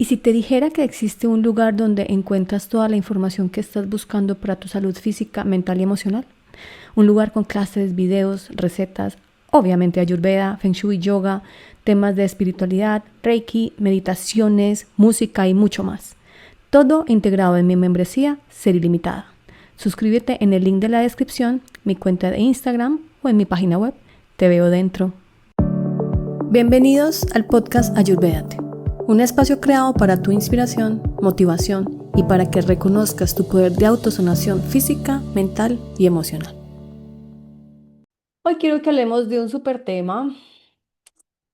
¿Y si te dijera que existe un lugar donde encuentras toda la información que estás buscando para tu salud física, mental y emocional? Un lugar con clases, videos, recetas, obviamente Ayurveda, Feng Shui, yoga, temas de espiritualidad, Reiki, meditaciones, música y mucho más. Todo integrado en mi membresía Ser Ilimitada. Suscríbete en el link de la descripción, mi cuenta de Instagram o en mi página web. Te veo dentro. Bienvenidos al podcast Ayurvédate, un espacio creado para tu inspiración, motivación y para que reconozcas tu poder de autosanación física, mental y emocional. Hoy quiero que hablemos de un súper tema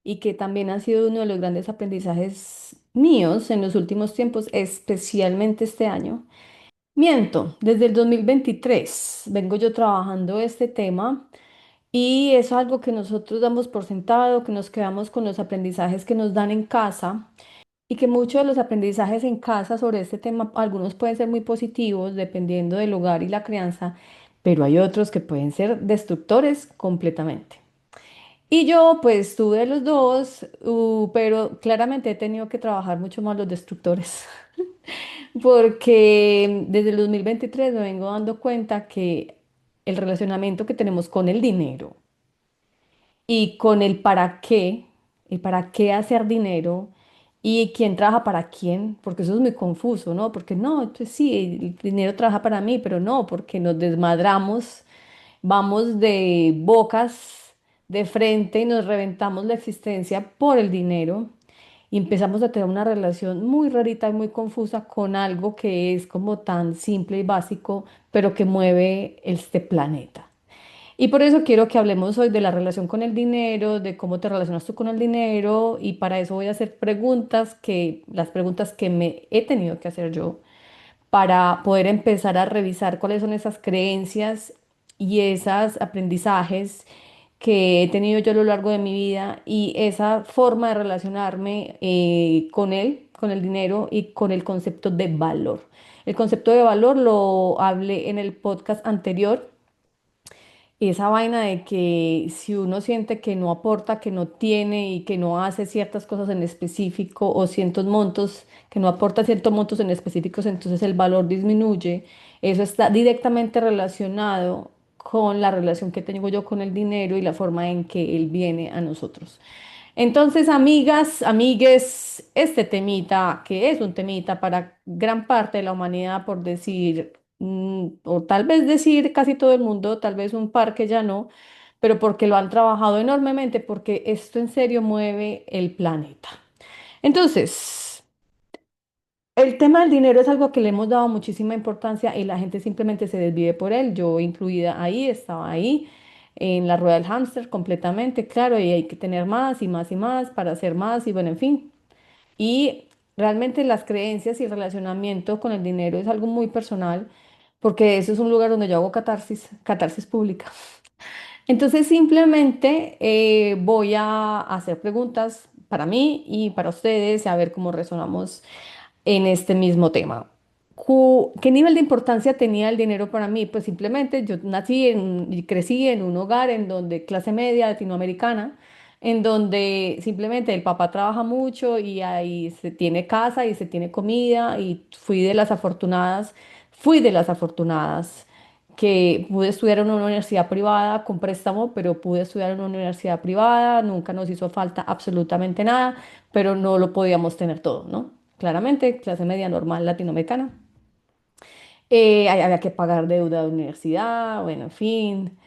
y que también ha sido uno de los grandes aprendizajes míos en los últimos tiempos, especialmente este año. Miento, desde el 2023 vengo yo trabajando este tema y es algo que nosotros damos por sentado, que nos quedamos con los aprendizajes que nos dan en casa. Y que muchos de los aprendizajes en casa sobre este tema, algunos pueden ser muy positivos dependiendo del hogar y la crianza, pero hay otros que pueden ser destructores completamente. Y yo pues tuve los dos, pero claramente he tenido que trabajar mucho más los destructores, porque desde el 2023 me vengo dando cuenta que el relacionamiento que tenemos con el dinero y con el para qué hacer dinero y quién trabaja para quién, porque eso es muy confuso, ¿no? Porque no, entonces sí, el dinero trabaja para mí, pero no, porque nos desmadramos, vamos de bocas de frente y nos reventamos la existencia por el dinero y empezamos a tener una relación muy rarita y muy confusa con algo que es como tan simple y básico, pero que mueve este planeta. Y por eso quiero que hablemos hoy de la relación con el dinero, de cómo te relacionas tú con el dinero, y para eso voy a hacer las preguntas que me he tenido que hacer yo para poder empezar a revisar cuáles son esas creencias y esos aprendizajes que he tenido yo a lo largo de mi vida y esa forma de relacionarme con él, con el dinero y con el concepto de valor. El concepto de valor lo hablé en el podcast anterior, esa vaina de que si uno siente que no aporta, que no tiene y que no hace ciertas cosas en específico o ciertos montos, que no aporta ciertos montos en específicos, entonces el valor disminuye. Eso está directamente relacionado con la relación que tengo yo con el dinero y la forma en que él viene a nosotros. Entonces, amigas, amigues, este temita, que es un temita para gran parte de la humanidad, por decir, o tal vez decir casi todo el mundo, tal vez un par que ya no, pero porque lo han trabajado enormemente, porque esto en serio mueve el planeta. Entonces, el tema del dinero es algo que le hemos dado muchísima importancia y la gente simplemente se desvive por él. Yo incluida ahí, estaba ahí en la rueda del hámster completamente, claro, y hay que tener más y más y más para hacer más y bueno, en fin. Y realmente las creencias y el relacionamiento con el dinero es algo muy personal porque eso es un lugar donde yo hago catarsis, catarsis pública. Entonces simplemente voy a hacer preguntas para mí y para ustedes y a ver cómo resonamos en este mismo tema. ¿Qué nivel de importancia tenía el dinero para mí? Pues simplemente yo y crecí en un hogar en donde clase media latinoamericana, en donde simplemente el papá trabaja mucho y ahí se tiene casa y se tiene comida y fui de las afortunadas que pude estudiar en una universidad privada con préstamo, pero pude estudiar en una universidad privada, nunca nos hizo falta absolutamente nada, pero no lo podíamos tener todo, ¿no? Claramente, clase media normal latinoamericana. Había que pagar deuda de universidad, bueno, en fin,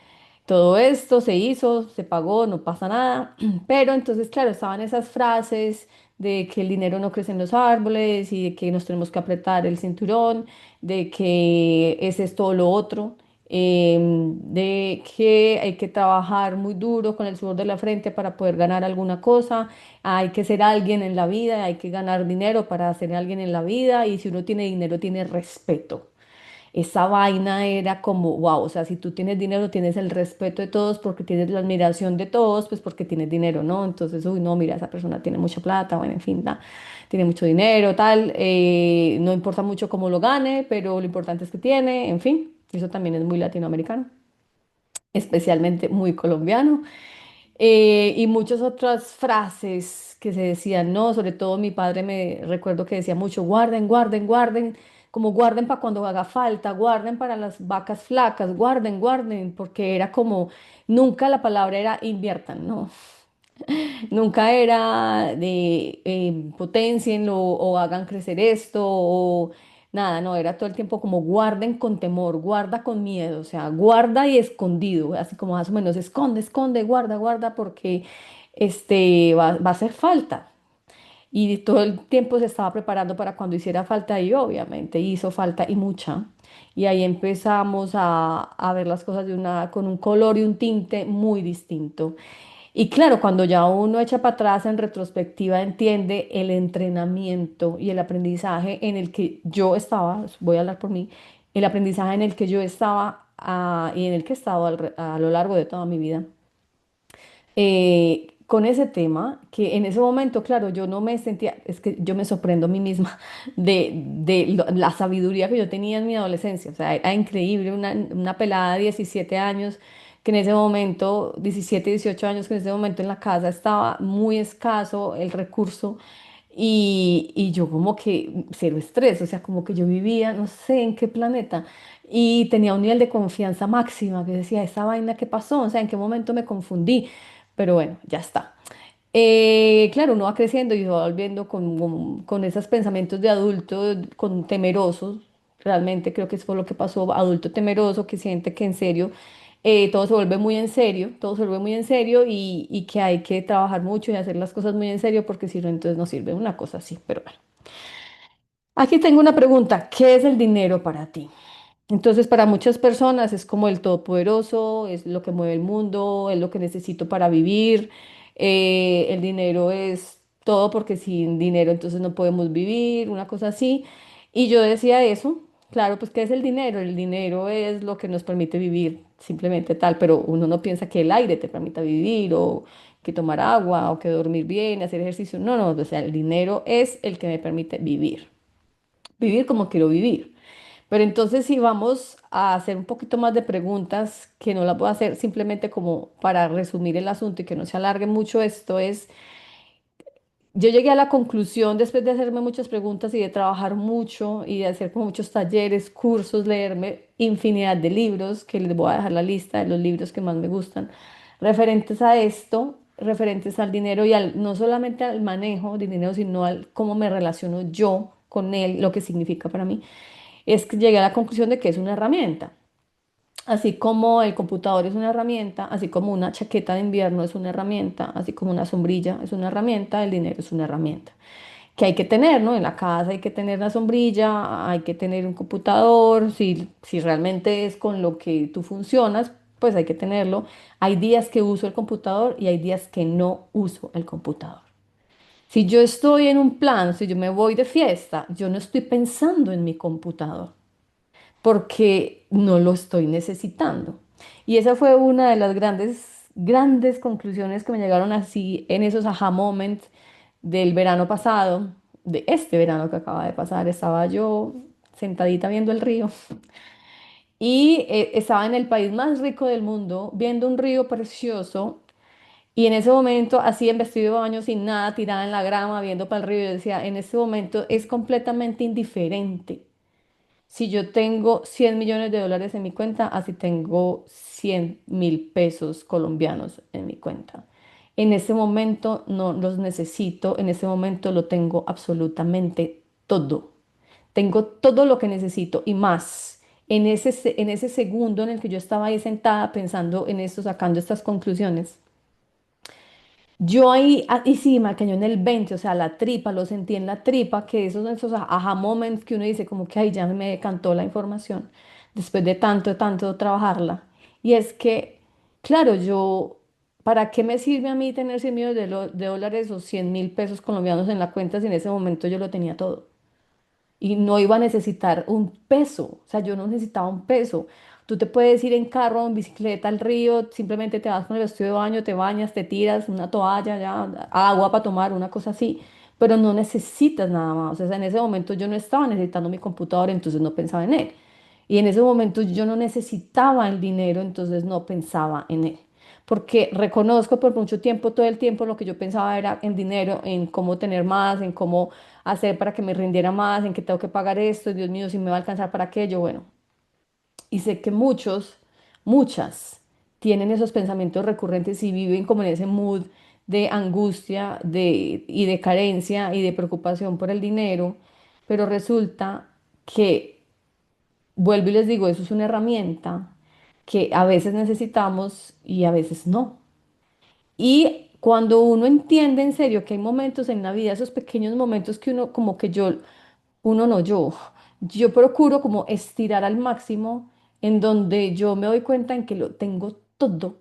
todo esto se hizo, se pagó, no pasa nada. Pero entonces, claro, estaban esas frases de que el dinero no crece en los árboles y de que nos tenemos que apretar el cinturón, de que ese es todo lo otro, de que hay que trabajar muy duro con el sudor de la frente para poder ganar alguna cosa, hay que ser alguien en la vida, hay que ganar dinero para ser alguien en la vida y si uno tiene dinero tiene respeto. Esa vaina era como, wow, o sea, si tú tienes dinero, tienes el respeto de todos porque tienes la admiración de todos, pues porque tienes dinero, ¿no? Entonces, uy, no, mira, esa persona tiene mucha plata, bueno, en fin, tiene mucho dinero, tal, no importa mucho cómo lo gane, pero lo importante es que tiene, en fin, eso también es muy latinoamericano, especialmente muy colombiano. Y muchas otras frases que se decían, no, sobre todo mi padre me recuerdo que decía mucho, guarden, guarden, guarden, como guarden para cuando haga falta, guarden para las vacas flacas, guarden, guarden, porque era como, nunca la palabra era inviertan, no. Nunca era de potencienlo o hagan crecer esto o nada, no, era todo el tiempo como guarden con temor, guarda con miedo, o sea, guarda y escondido, así como más o menos, esconde, esconde, guarda, guarda, porque va a hacer falta. Y todo el tiempo se estaba preparando para cuando hiciera falta y obviamente hizo falta y mucha. Y ahí empezamos a ver las cosas con un color y un tinte muy distinto. Y claro, cuando ya uno echa para atrás en retrospectiva, entiende el entrenamiento y el aprendizaje en el que yo estaba, voy a hablar por mí, el aprendizaje en el que yo estaba y en el que he estado a lo largo de toda mi vida con ese tema, que en ese momento, claro, yo no me sentía, es que yo me sorprendo a mí misma de la sabiduría que yo tenía en mi adolescencia, o sea, era increíble, una pelada de 17 años, que en ese momento, 17 18 años, que en ese momento en la casa estaba muy escaso el recurso. Y yo como que cero estrés, o sea, como que yo vivía, no sé en qué planeta, y tenía un nivel de confianza máxima, que decía, esa vaina, ¿qué pasó? O sea, ¿en qué momento me confundí? Pero bueno, ya está. Claro, uno va creciendo y va volviendo con esos pensamientos de adulto, con temerosos. Realmente creo que eso fue lo que pasó, adulto temeroso que siente que en serio todo se vuelve muy en serio, todo se vuelve muy en serio y que hay que trabajar mucho y hacer las cosas muy en serio porque si no, entonces no sirve una cosa así. Pero bueno, aquí tengo una pregunta. ¿Qué es el dinero para ti? Entonces, para muchas personas es como el todopoderoso, es lo que mueve el mundo, es lo que necesito para vivir. El dinero es todo porque sin dinero entonces no podemos vivir, una cosa así. Y yo decía eso, claro, pues ¿qué es el dinero? El dinero es lo que nos permite vivir, simplemente tal, pero uno no piensa que el aire te permita vivir o que tomar agua o que dormir bien, hacer ejercicio. No, no, o sea, el dinero es el que me permite vivir, vivir como quiero vivir. Pero entonces si vamos a hacer un poquito más de preguntas, que no las voy a hacer simplemente como para resumir el asunto y que no se alargue mucho esto, es, yo llegué a la conclusión después de hacerme muchas preguntas y de trabajar mucho y de hacer como muchos talleres, cursos, leerme infinidad de libros, que les voy a dejar la lista de los libros que más me gustan, referentes a esto, referentes al dinero y no solamente al manejo del dinero, sino al cómo me relaciono yo con él, lo que significa para mí es que llegué a la conclusión de que es una herramienta. Así como el computador es una herramienta, así como una chaqueta de invierno es una herramienta, así como una sombrilla es una herramienta, el dinero es una herramienta. Que hay que tener, ¿no? En la casa hay que tener la sombrilla, hay que tener un computador, si realmente es con lo que tú funcionas, pues hay que tenerlo. Hay días que uso el computador y hay días que no uso el computador. Si yo estoy en un plan, si yo me voy de fiesta, yo no estoy pensando en mi computador porque no lo estoy necesitando. Y esa fue una de las grandes, grandes conclusiones que me llegaron así en esos aha moments del verano pasado, de este verano que acaba de pasar. Estaba yo sentadita viendo el río y estaba en el país más rico del mundo, viendo un río precioso. Y en ese momento, así en vestido de baño, sin nada, tirada en la grama, viendo para el río, yo decía, en este momento es completamente indiferente si yo tengo 100 millones de dólares en mi cuenta, así tengo 100.000 pesos colombianos en mi cuenta. En ese momento no los necesito, en ese momento lo tengo absolutamente todo. Tengo todo lo que necesito y más. En ese segundo en el que yo estaba ahí sentada pensando en esto, sacando estas conclusiones, yo ahí, y sí, me cayó en el 20, o sea, la tripa, lo sentí en la tripa, que esos aha moments que uno dice como que, ay, ya me decantó la información, después de tanto, tanto trabajarla. Y es que, claro, ¿para qué me sirve a mí tener 100 millones de dólares o 100.000 pesos colombianos en la cuenta si en ese momento yo lo tenía todo? Y no iba a necesitar un peso, o sea, yo no necesitaba un peso. Tú te puedes ir en carro, en bicicleta al río, simplemente te vas con el vestido de baño, te bañas, te tiras una toalla, ya, agua para tomar, una cosa así, pero no necesitas nada más. O sea, en ese momento yo no estaba necesitando mi computador, entonces no pensaba en él. Y en ese momento yo no necesitaba el dinero, entonces no pensaba en él. porque reconozco por mucho tiempo, todo el tiempo, lo que yo pensaba era en dinero, en cómo tener más, en cómo hacer para que me rindiera más, en que tengo que pagar esto, Dios mío, si me va a alcanzar para aquello, bueno. Y sé que muchas tienen esos pensamientos recurrentes y viven como en ese mood de angustia y de carencia y de preocupación por el dinero, pero resulta que, vuelvo y les digo, eso es una herramienta que a veces necesitamos y a veces no. Y cuando uno entiende en serio que hay momentos en la vida, esos pequeños momentos que uno, como que uno no, yo procuro como estirar al máximo en donde yo me doy cuenta en que lo tengo todo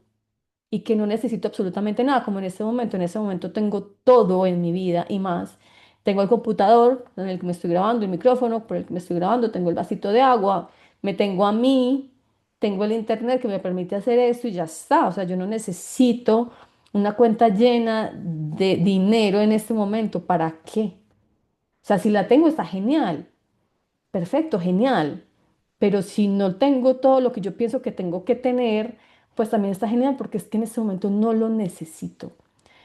y que no necesito absolutamente nada, como en este momento tengo todo en mi vida y más. Tengo el computador en el que me estoy grabando, el micrófono por el que me estoy grabando, tengo el vasito de agua, me tengo a mí, tengo el internet que me permite hacer esto y ya está. O sea, yo no necesito una cuenta llena de dinero en este momento. ¿Para qué? O sea, si la tengo está genial, perfecto, genial. Pero si no tengo todo lo que yo pienso que tengo que tener, pues también está genial porque es que en este momento no lo necesito.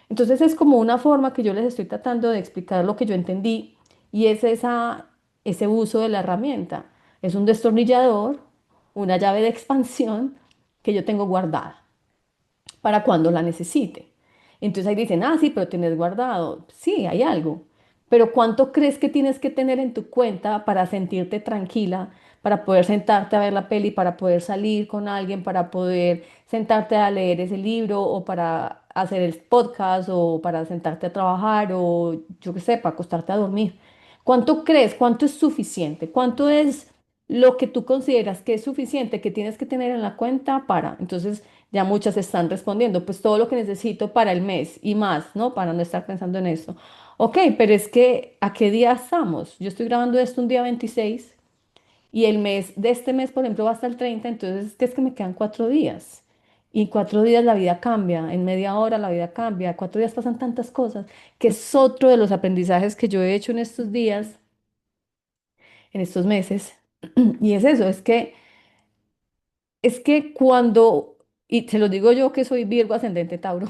Entonces es como una forma que yo les estoy tratando de explicar lo que yo entendí y es ese uso de la herramienta. Es un destornillador, una llave de expansión que yo tengo guardada para cuando la necesite. Entonces ahí dicen, ah, sí, pero tienes guardado. Sí, hay algo. Pero ¿cuánto crees que tienes que tener en tu cuenta para sentirte tranquila, para poder sentarte a ver la peli, para poder salir con alguien, para poder sentarte a leer ese libro o para hacer el podcast o para sentarte a trabajar o yo qué sé, para acostarte a dormir? ¿Cuánto crees? ¿Cuánto es suficiente? ¿Cuánto es lo que tú consideras que es suficiente, que tienes que tener en la cuenta para? Entonces, ya muchas están respondiendo, pues todo lo que necesito para el mes y más, ¿no? Para no estar pensando en esto. Ok, pero es que ¿a qué día estamos? Yo estoy grabando esto un día 26 y el mes de este mes, por ejemplo, va hasta el 30, entonces, ¿qué es que me quedan 4 días? Y 4 días la vida cambia, en media hora la vida cambia, 4 días pasan tantas cosas, que es otro de los aprendizajes que yo he hecho en estos días, en estos meses, y es eso, es que cuando, y te lo digo yo que soy Virgo ascendente Tauro,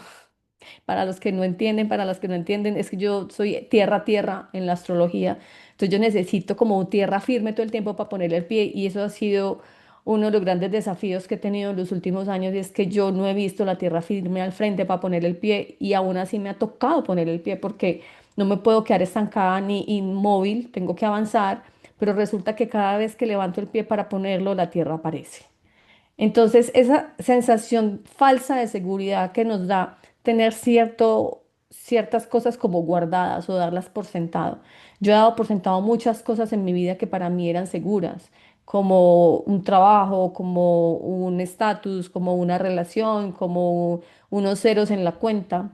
para los que no entienden, para los que no entienden, es que yo soy tierra, tierra en la astrología. Entonces yo necesito como tierra firme todo el tiempo para ponerle el pie y eso ha sido uno de los grandes desafíos que he tenido en los últimos años y es que yo no he visto la tierra firme al frente para poner el pie y aún así me ha tocado poner el pie porque no me puedo quedar estancada ni inmóvil, tengo que avanzar, pero resulta que cada vez que levanto el pie para ponerlo, la tierra aparece. Entonces, esa sensación falsa de seguridad que nos da tener ciertas cosas como guardadas o darlas por sentado. Yo he dado por sentado muchas cosas en mi vida que para mí eran seguras, como un trabajo, como un estatus, como una relación, como unos ceros en la cuenta.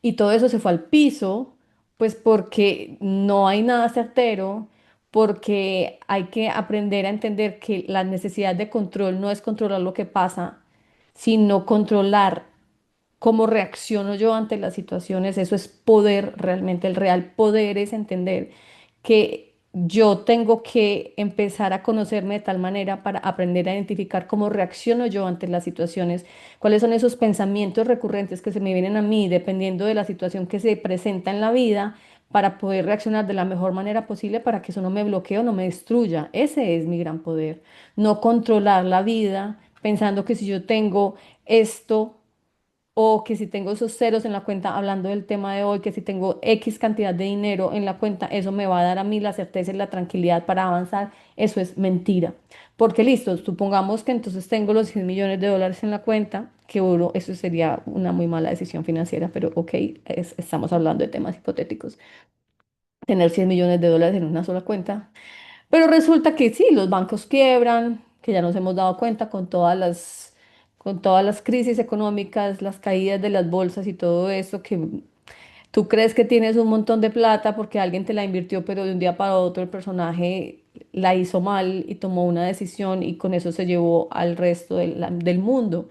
Y todo eso se fue al piso, pues porque no hay nada certero, porque hay que aprender a entender que la necesidad de control no es controlar lo que pasa, sino controlar cómo reacciono yo ante las situaciones. Eso es poder, realmente el real poder es entender que yo tengo que empezar a conocerme de tal manera para aprender a identificar cómo reacciono yo ante las situaciones, cuáles son esos pensamientos recurrentes que se me vienen a mí dependiendo de la situación que se presenta en la vida para poder reaccionar de la mejor manera posible para que eso no me bloquee o no me destruya. Ese es mi gran poder. No controlar la vida pensando que si yo tengo esto o que si tengo esos ceros en la cuenta, hablando del tema de hoy, que si tengo X cantidad de dinero en la cuenta, eso me va a dar a mí la certeza y la tranquilidad para avanzar. Eso es mentira. Porque listo, supongamos que entonces tengo los 100 millones de dólares en la cuenta, que uno, eso sería una muy mala decisión financiera, pero ok, estamos hablando de temas hipotéticos. Tener 100 millones de dólares en una sola cuenta. Pero resulta que sí, los bancos quiebran, que ya nos hemos dado cuenta con todas las crisis económicas, las caídas de las bolsas y todo eso, que tú crees que tienes un montón de plata porque alguien te la invirtió, pero de un día para otro el personaje la hizo mal y tomó una decisión y con eso se llevó al resto del mundo.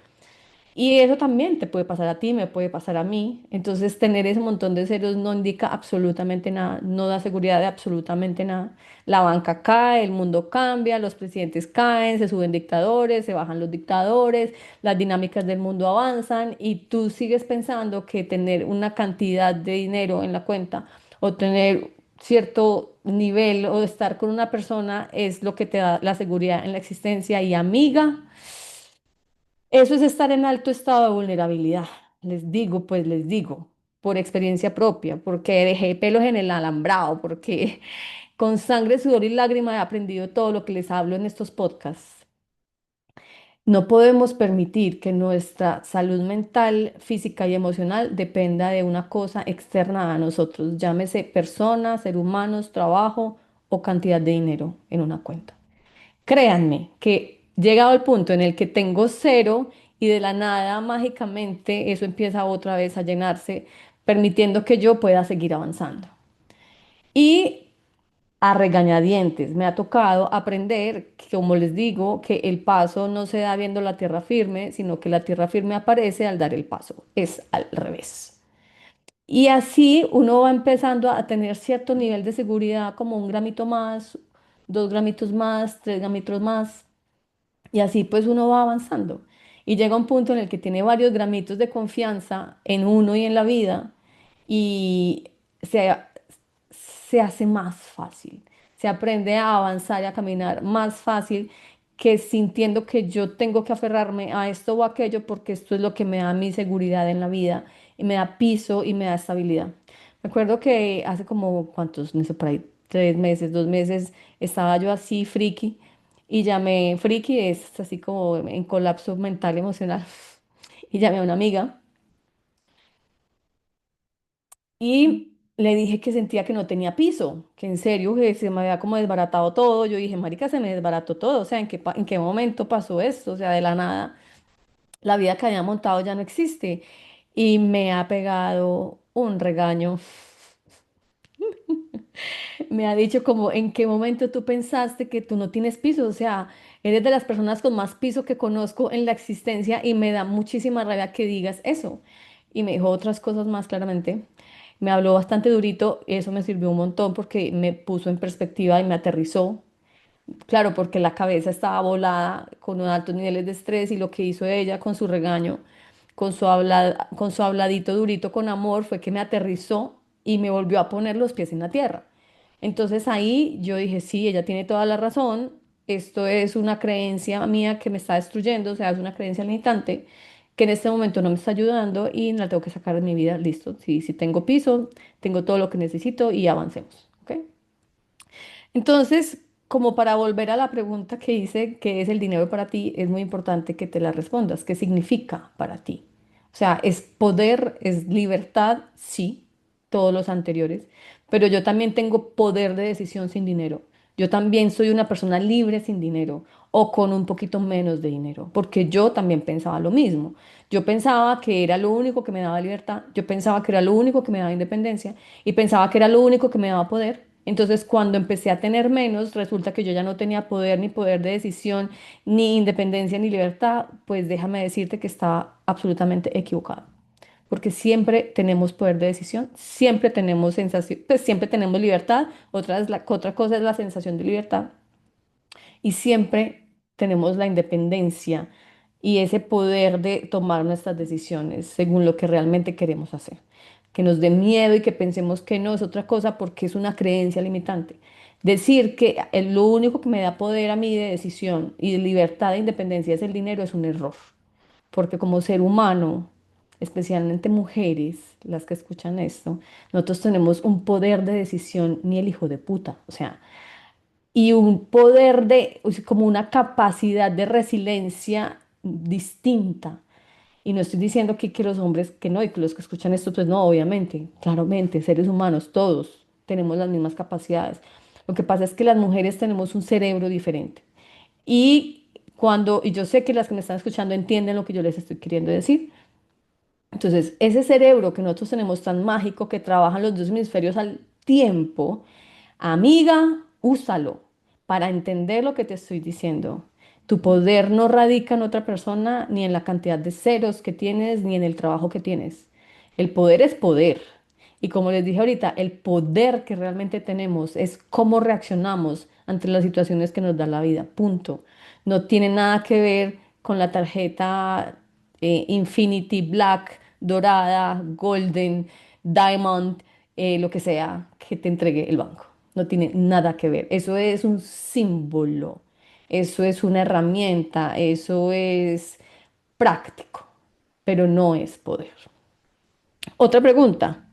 Y eso también te puede pasar a ti, me puede pasar a mí. Entonces, tener ese montón de ceros no indica absolutamente nada, no da seguridad de absolutamente nada. La banca cae, el mundo cambia, los presidentes caen, se suben dictadores, se bajan los dictadores, las dinámicas del mundo avanzan y tú sigues pensando que tener una cantidad de dinero en la cuenta o tener cierto nivel o estar con una persona es lo que te da la seguridad en la existencia. Y amiga, eso es estar en alto estado de vulnerabilidad. Les digo, pues les digo, por experiencia propia, porque dejé pelos en el alambrado, porque con sangre, sudor y lágrima he aprendido todo lo que les hablo en estos podcasts. No podemos permitir que nuestra salud mental, física y emocional dependa de una cosa externa a nosotros, llámese persona, ser humanos, trabajo o cantidad de dinero en una cuenta. Créanme que llegado al punto en el que tengo cero y de la nada mágicamente eso empieza otra vez a llenarse, permitiendo que yo pueda seguir avanzando. Y a regañadientes me ha tocado aprender, que, como les digo, que el paso no se da viendo la tierra firme, sino que la tierra firme aparece al dar el paso. Es al revés. Y así uno va empezando a tener cierto nivel de seguridad, como un gramito más, 2 gramitos más, 3 gramitos más. Y así pues uno va avanzando. Y llega un punto en el que tiene varios gramitos de confianza en uno y en la vida y se, se hace más fácil. Se aprende a avanzar y a caminar más fácil que sintiendo que yo tengo que aferrarme a esto o aquello porque esto es lo que me da mi seguridad en la vida y me da piso y me da estabilidad. Me acuerdo que hace como, ¿cuántos? No sé, por ahí 3 meses, 2 meses, estaba yo así friki y llamé, friki es así como en colapso mental, emocional, y llamé a una amiga y le dije que sentía que no tenía piso, que en serio, que se me había como desbaratado todo. Yo dije, marica, se me desbarató todo, o sea, en qué momento pasó esto? O sea, de la nada, la vida que había montado ya no existe. Y me ha pegado un regaño. Me ha dicho como, ¿en qué momento tú pensaste que tú no tienes piso? O sea, eres de las personas con más piso que conozco en la existencia y me da muchísima rabia que digas eso. Y me dijo otras cosas más claramente. Me habló bastante durito y eso me sirvió un montón porque me puso en perspectiva y me aterrizó. Claro, porque la cabeza estaba volada con unos altos niveles de estrés y lo que hizo ella con su regaño, con su habladito durito con amor, fue que me aterrizó y me volvió a poner los pies en la tierra. Entonces ahí yo dije, sí, ella tiene toda la razón, esto es una creencia mía que me está destruyendo, o sea, es una creencia limitante que en este momento no me está ayudando y la tengo que sacar de mi vida, listo. Sí, si tengo piso, tengo todo lo que necesito y avancemos, ¿ok? Entonces, como para volver a la pregunta que hice, ¿qué es el dinero para ti? Es muy importante que te la respondas. ¿Qué significa para ti? O sea, ¿es poder, es libertad? Sí, todos los anteriores, pero yo también tengo poder de decisión sin dinero. Yo también soy una persona libre sin dinero o con un poquito menos de dinero, porque yo también pensaba lo mismo. Yo pensaba que era lo único que me daba libertad, yo pensaba que era lo único que me daba independencia y pensaba que era lo único que me daba poder. Entonces, cuando empecé a tener menos, resulta que yo ya no tenía poder, ni poder de decisión, ni independencia, ni libertad. Pues déjame decirte que estaba absolutamente equivocado. Porque siempre tenemos poder de decisión, siempre tenemos sensación, pues siempre tenemos libertad. Otra cosa es la sensación de libertad y siempre tenemos la independencia y ese poder de tomar nuestras decisiones según lo que realmente queremos hacer. Que nos dé miedo y que pensemos que no es otra cosa porque es una creencia limitante. Decir que lo único que me da poder a mí de decisión y de libertad de independencia es el dinero es un error. Porque como ser humano, especialmente mujeres, las que escuchan esto, nosotros tenemos un poder de decisión ni el hijo de puta. O sea, y un poder de, o sea, como una capacidad de resiliencia distinta. Y no estoy diciendo que los hombres, que no, y que los que escuchan esto, pues no, obviamente, claramente, seres humanos, todos tenemos las mismas capacidades. Lo que pasa es que las mujeres tenemos un cerebro diferente. Y yo sé que las que me están escuchando entienden lo que yo les estoy queriendo decir. Entonces, ese cerebro que nosotros tenemos tan mágico que trabajan los dos hemisferios al tiempo, amiga, úsalo para entender lo que te estoy diciendo. Tu poder no radica en otra persona, ni en la cantidad de ceros que tienes, ni en el trabajo que tienes. El poder es poder. Y como les dije ahorita, el poder que realmente tenemos es cómo reaccionamos ante las situaciones que nos da la vida. Punto. No tiene nada que ver con la tarjeta Infinity Black, dorada, Golden, Diamond, lo que sea que te entregue el banco. No tiene nada que ver. Eso es un símbolo. Eso es una herramienta, eso es práctico, pero no es poder. Otra pregunta.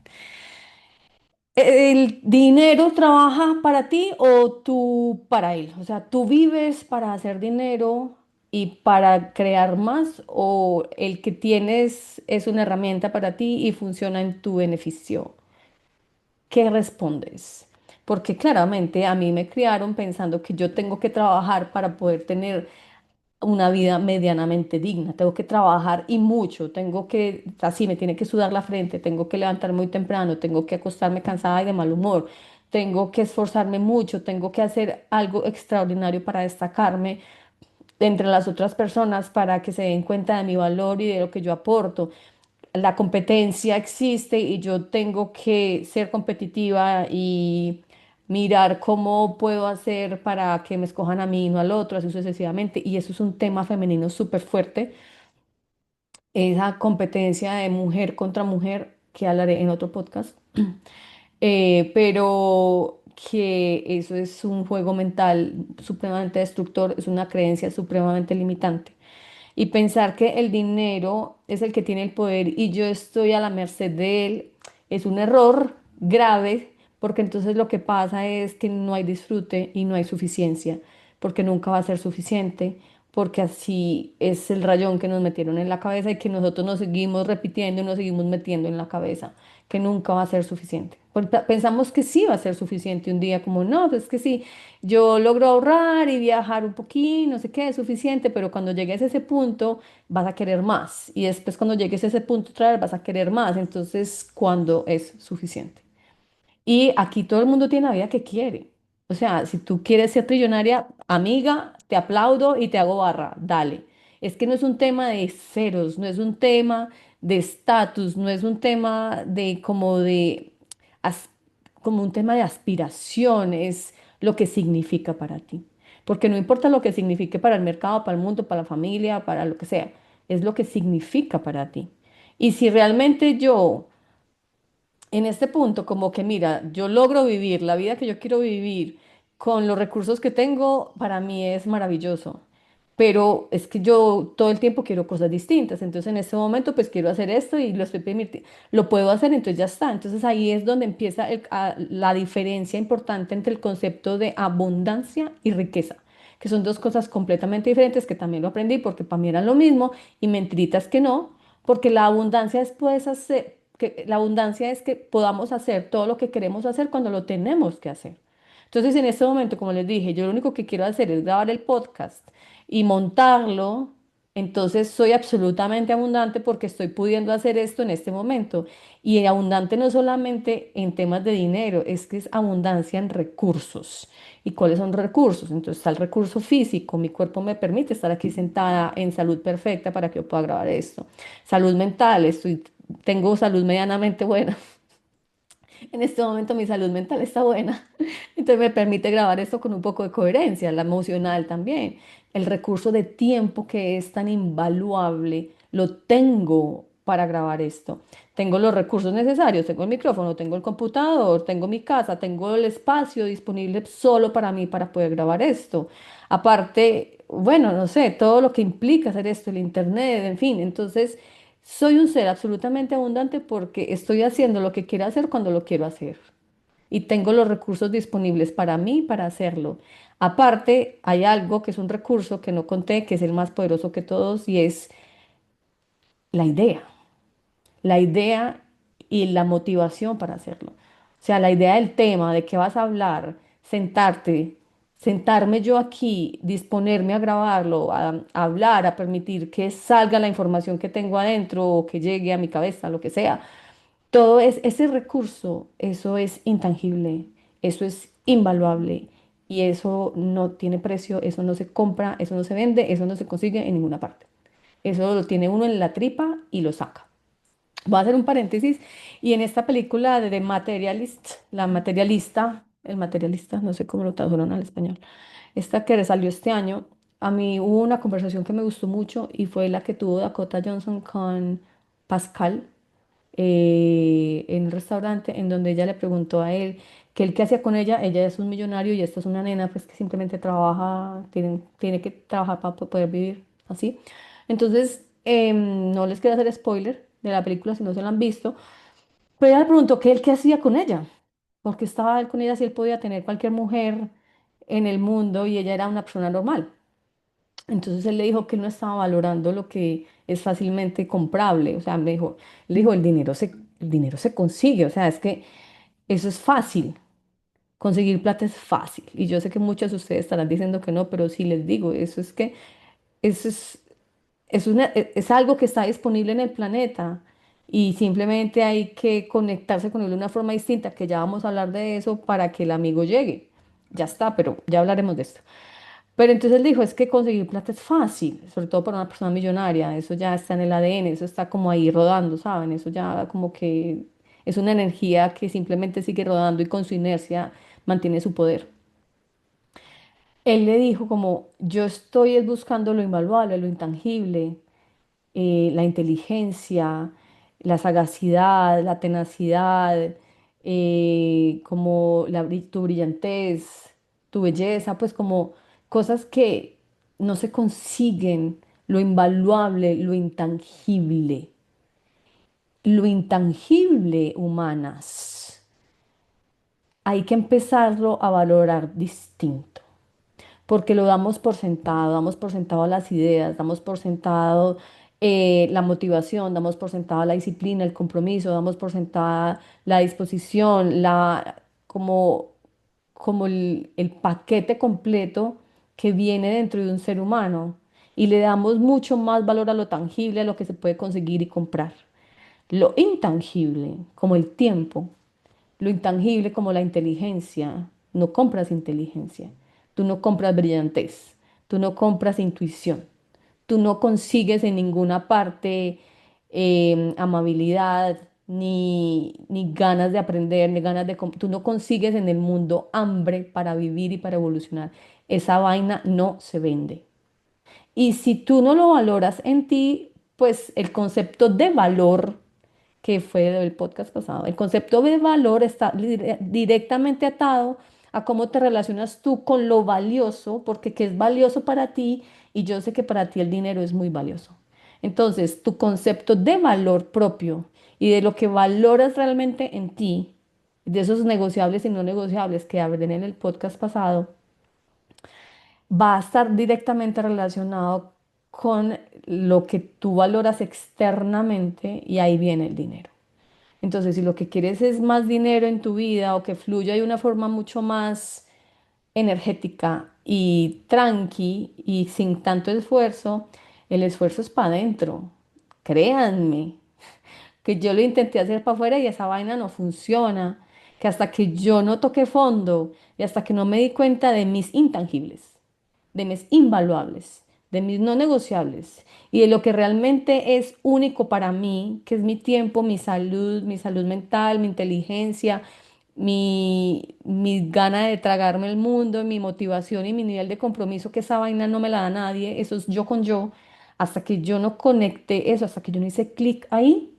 ¿El dinero trabaja para ti o tú para él? O sea, ¿tú vives para hacer dinero y para crear más o el que tienes es una herramienta para ti y funciona en tu beneficio? ¿Qué respondes? Porque claramente a mí me criaron pensando que yo tengo que trabajar para poder tener una vida medianamente digna. Tengo que trabajar y mucho, tengo que, así me tiene que sudar la frente, tengo que levantar muy temprano, tengo que acostarme cansada y de mal humor, tengo que esforzarme mucho, tengo que hacer algo extraordinario para destacarme entre las otras personas para que se den cuenta de mi valor y de lo que yo aporto. La competencia existe y yo tengo que ser competitiva y mirar cómo puedo hacer para que me escojan a mí y no al otro, así sucesivamente. Y eso es un tema femenino súper fuerte, esa competencia de mujer contra mujer, que hablaré en otro podcast. Pero que eso es un juego mental supremamente destructor, es una creencia supremamente limitante. Y pensar que el dinero es el que tiene el poder y yo estoy a la merced de él es un error grave, porque entonces lo que pasa es que no hay disfrute y no hay suficiencia, porque nunca va a ser suficiente, porque así es el rayón que nos metieron en la cabeza y que nosotros nos seguimos repitiendo y nos seguimos metiendo en la cabeza, que nunca va a ser suficiente. Pensamos que sí va a ser suficiente un día, como no, pues es que sí, yo logro ahorrar y viajar un poquito, no sé qué, es suficiente, pero cuando llegues a ese punto vas a querer más y después cuando llegues a ese punto otra vez vas a querer más, entonces, ¿cuándo es suficiente? Y aquí todo el mundo tiene la vida que quiere. O sea, si tú quieres ser trillonaria, amiga, te aplaudo y te hago barra, dale. Es que no es un tema de ceros, no es un tema de estatus, no es un tema de as- como un tema de aspiración, es lo que significa para ti. Porque no importa lo que signifique para el mercado, para el mundo, para la familia, para lo que sea, es lo que significa para ti. Y si realmente yo en este punto, como que mira, yo logro vivir la vida que yo quiero vivir con los recursos que tengo, para mí es maravilloso. Pero es que yo todo el tiempo quiero cosas distintas. Entonces en este momento pues quiero hacer esto y lo estoy permitiendo, lo puedo hacer, entonces ya está. Entonces ahí es donde empieza la diferencia importante entre el concepto de abundancia y riqueza, que son dos cosas completamente diferentes que también lo aprendí porque para mí era lo mismo y mentiritas que no, porque la abundancia es puedes hacer, que la abundancia es que podamos hacer todo lo que queremos hacer cuando lo tenemos que hacer. Entonces, en este momento, como les dije, yo lo único que quiero hacer es grabar el podcast y montarlo. Entonces, soy absolutamente abundante porque estoy pudiendo hacer esto en este momento. Y abundante no solamente en temas de dinero, es que es abundancia en recursos. ¿Y cuáles son los recursos? Entonces, está el recurso físico. Mi cuerpo me permite estar aquí sentada en salud perfecta para que yo pueda grabar esto. Salud mental, tengo salud medianamente buena. En este momento mi salud mental está buena. Entonces me permite grabar esto con un poco de coherencia, la emocional también. El recurso de tiempo que es tan invaluable, lo tengo para grabar esto. Tengo los recursos necesarios, tengo el micrófono, tengo el computador, tengo mi casa, tengo el espacio disponible solo para mí para poder grabar esto. Aparte, bueno, no sé, todo lo que implica hacer esto, el internet, en fin. Entonces, soy un ser absolutamente abundante porque estoy haciendo lo que quiero hacer cuando lo quiero hacer y tengo los recursos disponibles para mí para hacerlo. Aparte, hay algo que es un recurso que no conté, que es el más poderoso que todos y es la idea. La idea y la motivación para hacerlo. O sea, la idea del tema, de qué vas a hablar, sentarme yo aquí, disponerme a grabarlo, a hablar, a permitir que salga la información que tengo adentro o que llegue a mi cabeza, lo que sea. Todo es ese recurso, eso es intangible, eso es invaluable y eso no tiene precio, eso no se compra, eso no se vende, eso no se consigue en ninguna parte. Eso lo tiene uno en la tripa y lo saca. Voy a hacer un paréntesis y en esta película de The Materialist, la materialista, el materialista, no sé cómo lo tradujeron al español, esta que salió este año, a mí hubo una conversación que me gustó mucho y fue la que tuvo Dakota Johnson con Pascal en un restaurante en donde ella le preguntó a él que él qué hacía con ella. Ella es un millonario y esta es una nena pues que simplemente trabaja, tiene que trabajar para poder vivir así. Entonces, no les quiero hacer spoiler de la película si no se la han visto, pero ella le preguntó que él qué hacía con ella, porque estaba él con ella si él podía tener cualquier mujer en el mundo y ella era una persona normal. Entonces él le dijo que él no estaba valorando lo que es fácilmente comprable. O sea, le dijo, el dinero se consigue. O sea, es que eso es fácil. Conseguir plata es fácil. Y yo sé que muchos de ustedes estarán diciendo que no, pero sí les digo, eso es que eso es algo que está disponible en el planeta. Y simplemente hay que conectarse con él de una forma distinta, que ya vamos a hablar de eso para que el amigo llegue. Ya está, pero ya hablaremos de esto. Pero entonces él dijo, es que conseguir plata es fácil, sobre todo para una persona millonaria, eso ya está en el ADN, eso está como ahí rodando, ¿saben? Eso ya como que es una energía que simplemente sigue rodando y con su inercia mantiene su poder. Él le dijo como, yo estoy es buscando lo invaluable, lo intangible, la inteligencia, la sagacidad, la tenacidad, como tu brillantez, tu belleza, pues como cosas que no se consiguen, lo invaluable, lo intangible. Lo intangible, humanas, hay que empezarlo a valorar distinto porque lo damos por sentado las ideas, damos por sentado la motivación, damos por sentado la disciplina, el compromiso, damos por sentada la disposición, como el paquete completo que viene dentro de un ser humano y le damos mucho más valor a lo tangible, a lo que se puede conseguir y comprar. Lo intangible, como el tiempo, lo intangible como la inteligencia, no compras inteligencia, tú no compras brillantez, tú no compras intuición, tú no consigues en ninguna parte amabilidad, ni ganas de aprender, ni ganas tú no consigues en el mundo hambre para vivir y para evolucionar. Esa vaina no se vende. Y si tú no lo valoras en ti, pues el concepto de valor que fue del podcast pasado. El concepto de valor está directamente atado a cómo te relacionas tú con lo valioso, porque qué es valioso para ti y yo sé que para ti el dinero es muy valioso. Entonces, tu concepto de valor propio y de lo que valoras realmente en ti, de esos negociables y no negociables que hablé en el podcast pasado, va a estar directamente relacionado con lo que tú valoras externamente y ahí viene el dinero. Entonces, si lo que quieres es más dinero en tu vida o que fluya de una forma mucho más energética y tranqui y sin tanto esfuerzo, el esfuerzo es para adentro. Créanme, que yo lo intenté hacer para afuera y esa vaina no funciona. Que hasta que yo no toqué fondo y hasta que no me di cuenta de mis intangibles, de mis invaluables, de mis no negociables y de lo que realmente es único para mí, que es mi tiempo, mi salud mental, mi inteligencia, mis ganas de tragarme el mundo, mi motivación y mi nivel de compromiso, que esa vaina no me la da nadie, eso es yo con yo. Hasta que yo no conecté eso, hasta que yo no hice clic ahí,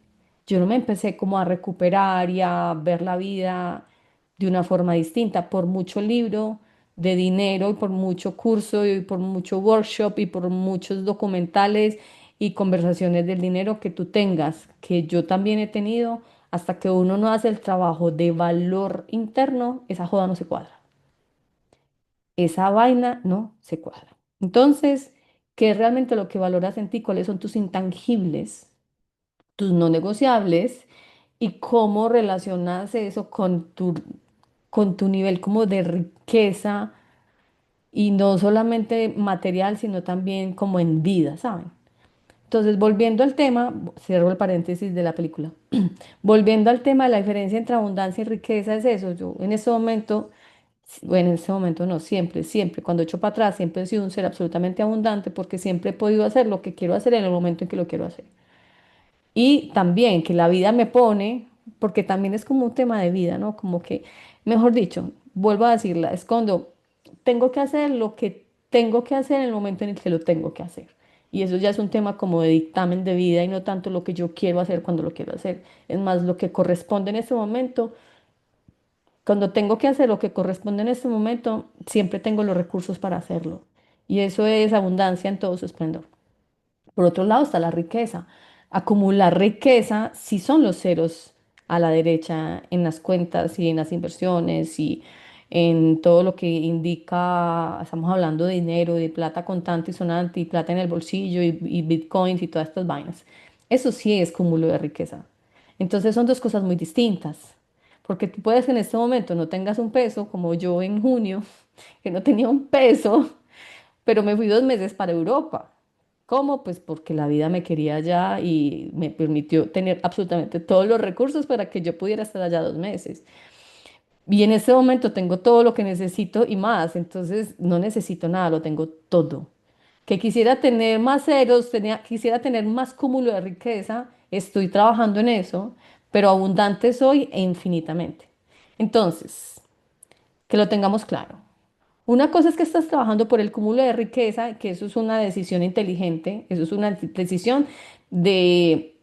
yo no me empecé como a recuperar y a ver la vida de una forma distinta. Por mucho libro de dinero y por mucho curso y por mucho workshop y por muchos documentales y conversaciones del dinero que tú tengas, que yo también he tenido, hasta que uno no hace el trabajo de valor interno, esa joda no se cuadra. Esa vaina no se cuadra. Entonces, ¿qué es realmente lo que valoras en ti? ¿Cuáles son tus intangibles, tus no negociables? ¿Y cómo relacionas eso con tu nivel como de riqueza? Y no solamente material, sino también como en vida, ¿saben? Entonces, volviendo al tema, cierro el paréntesis de la película. Volviendo al tema de la diferencia entre abundancia y riqueza, es eso. Yo en este momento Bueno, en este momento no, siempre, siempre. Cuando echo para atrás, siempre he sido un ser absolutamente abundante porque siempre he podido hacer lo que quiero hacer en el momento en que lo quiero hacer. Y también que la vida me pone, porque también es como un tema de vida, ¿no? Como que, mejor dicho, vuelvo a decirla, es cuando tengo que hacer lo que tengo que hacer en el momento en el que lo tengo que hacer. Y eso ya es un tema como de dictamen de vida y no tanto lo que yo quiero hacer cuando lo quiero hacer. Es más lo que corresponde en ese momento. Cuando tengo que hacer lo que corresponde en este momento, siempre tengo los recursos para hacerlo. Y eso es abundancia en todo su esplendor. Por otro lado está la riqueza. Acumular riqueza si son los ceros a la derecha en las cuentas y en las inversiones y en todo lo que indica, estamos hablando de dinero, de plata contante y sonante y plata en el bolsillo y bitcoins y todas estas vainas. Eso sí es cúmulo de riqueza. Entonces son dos cosas muy distintas. Porque tú puedes que en este momento no tengas un peso, como yo en junio, que no tenía un peso, pero me fui 2 meses para Europa. ¿Cómo? Pues porque la vida me quería allá y me permitió tener absolutamente todos los recursos para que yo pudiera estar allá 2 meses. Y en este momento tengo todo lo que necesito y más, entonces no necesito nada, lo tengo todo. Que quisiera tener más ceros, quisiera tener más cúmulo de riqueza, estoy trabajando en eso, pero abundante soy e infinitamente. Entonces, que lo tengamos claro. Una cosa es que estás trabajando por el cúmulo de riqueza, que eso es una decisión inteligente, eso es una decisión de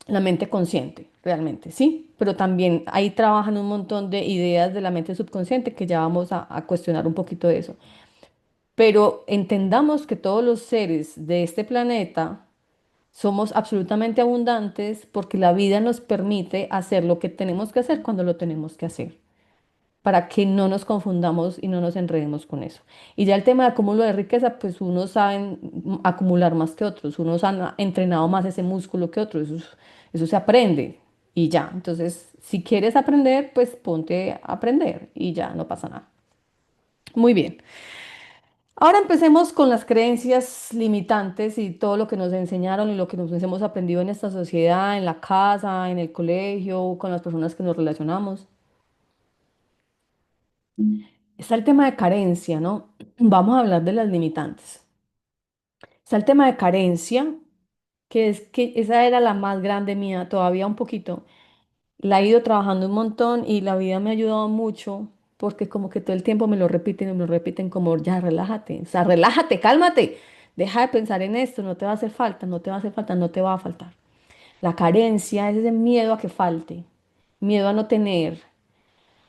la mente consciente, realmente, ¿sí? Pero también ahí trabajan un montón de ideas de la mente subconsciente que ya vamos a cuestionar un poquito de eso. Pero entendamos que todos los seres de este planeta somos absolutamente abundantes porque la vida nos permite hacer lo que tenemos que hacer cuando lo tenemos que hacer para que no nos confundamos y no nos enredemos con eso. Y ya el tema de acúmulo de riqueza, pues unos saben acumular más que otros, unos han entrenado más ese músculo que otros, eso se aprende y ya. Entonces, si quieres aprender, pues ponte a aprender y ya, no pasa nada. Muy bien. Ahora empecemos con las creencias limitantes y todo lo que nos enseñaron y lo que nos hemos aprendido en esta sociedad, en la casa, en el colegio, con las personas que nos relacionamos. Está el tema de carencia, ¿no? Vamos a hablar de las limitantes. Está el tema de carencia, que es que esa era la más grande mía, todavía un poquito. La he ido trabajando un montón y la vida me ha ayudado mucho porque como que todo el tiempo me lo repiten y me lo repiten como ya relájate, o sea, relájate, cálmate, deja de pensar en esto, no te va a hacer falta, no te va a hacer falta, no te va a faltar. La carencia es ese miedo a que falte, miedo a no tener.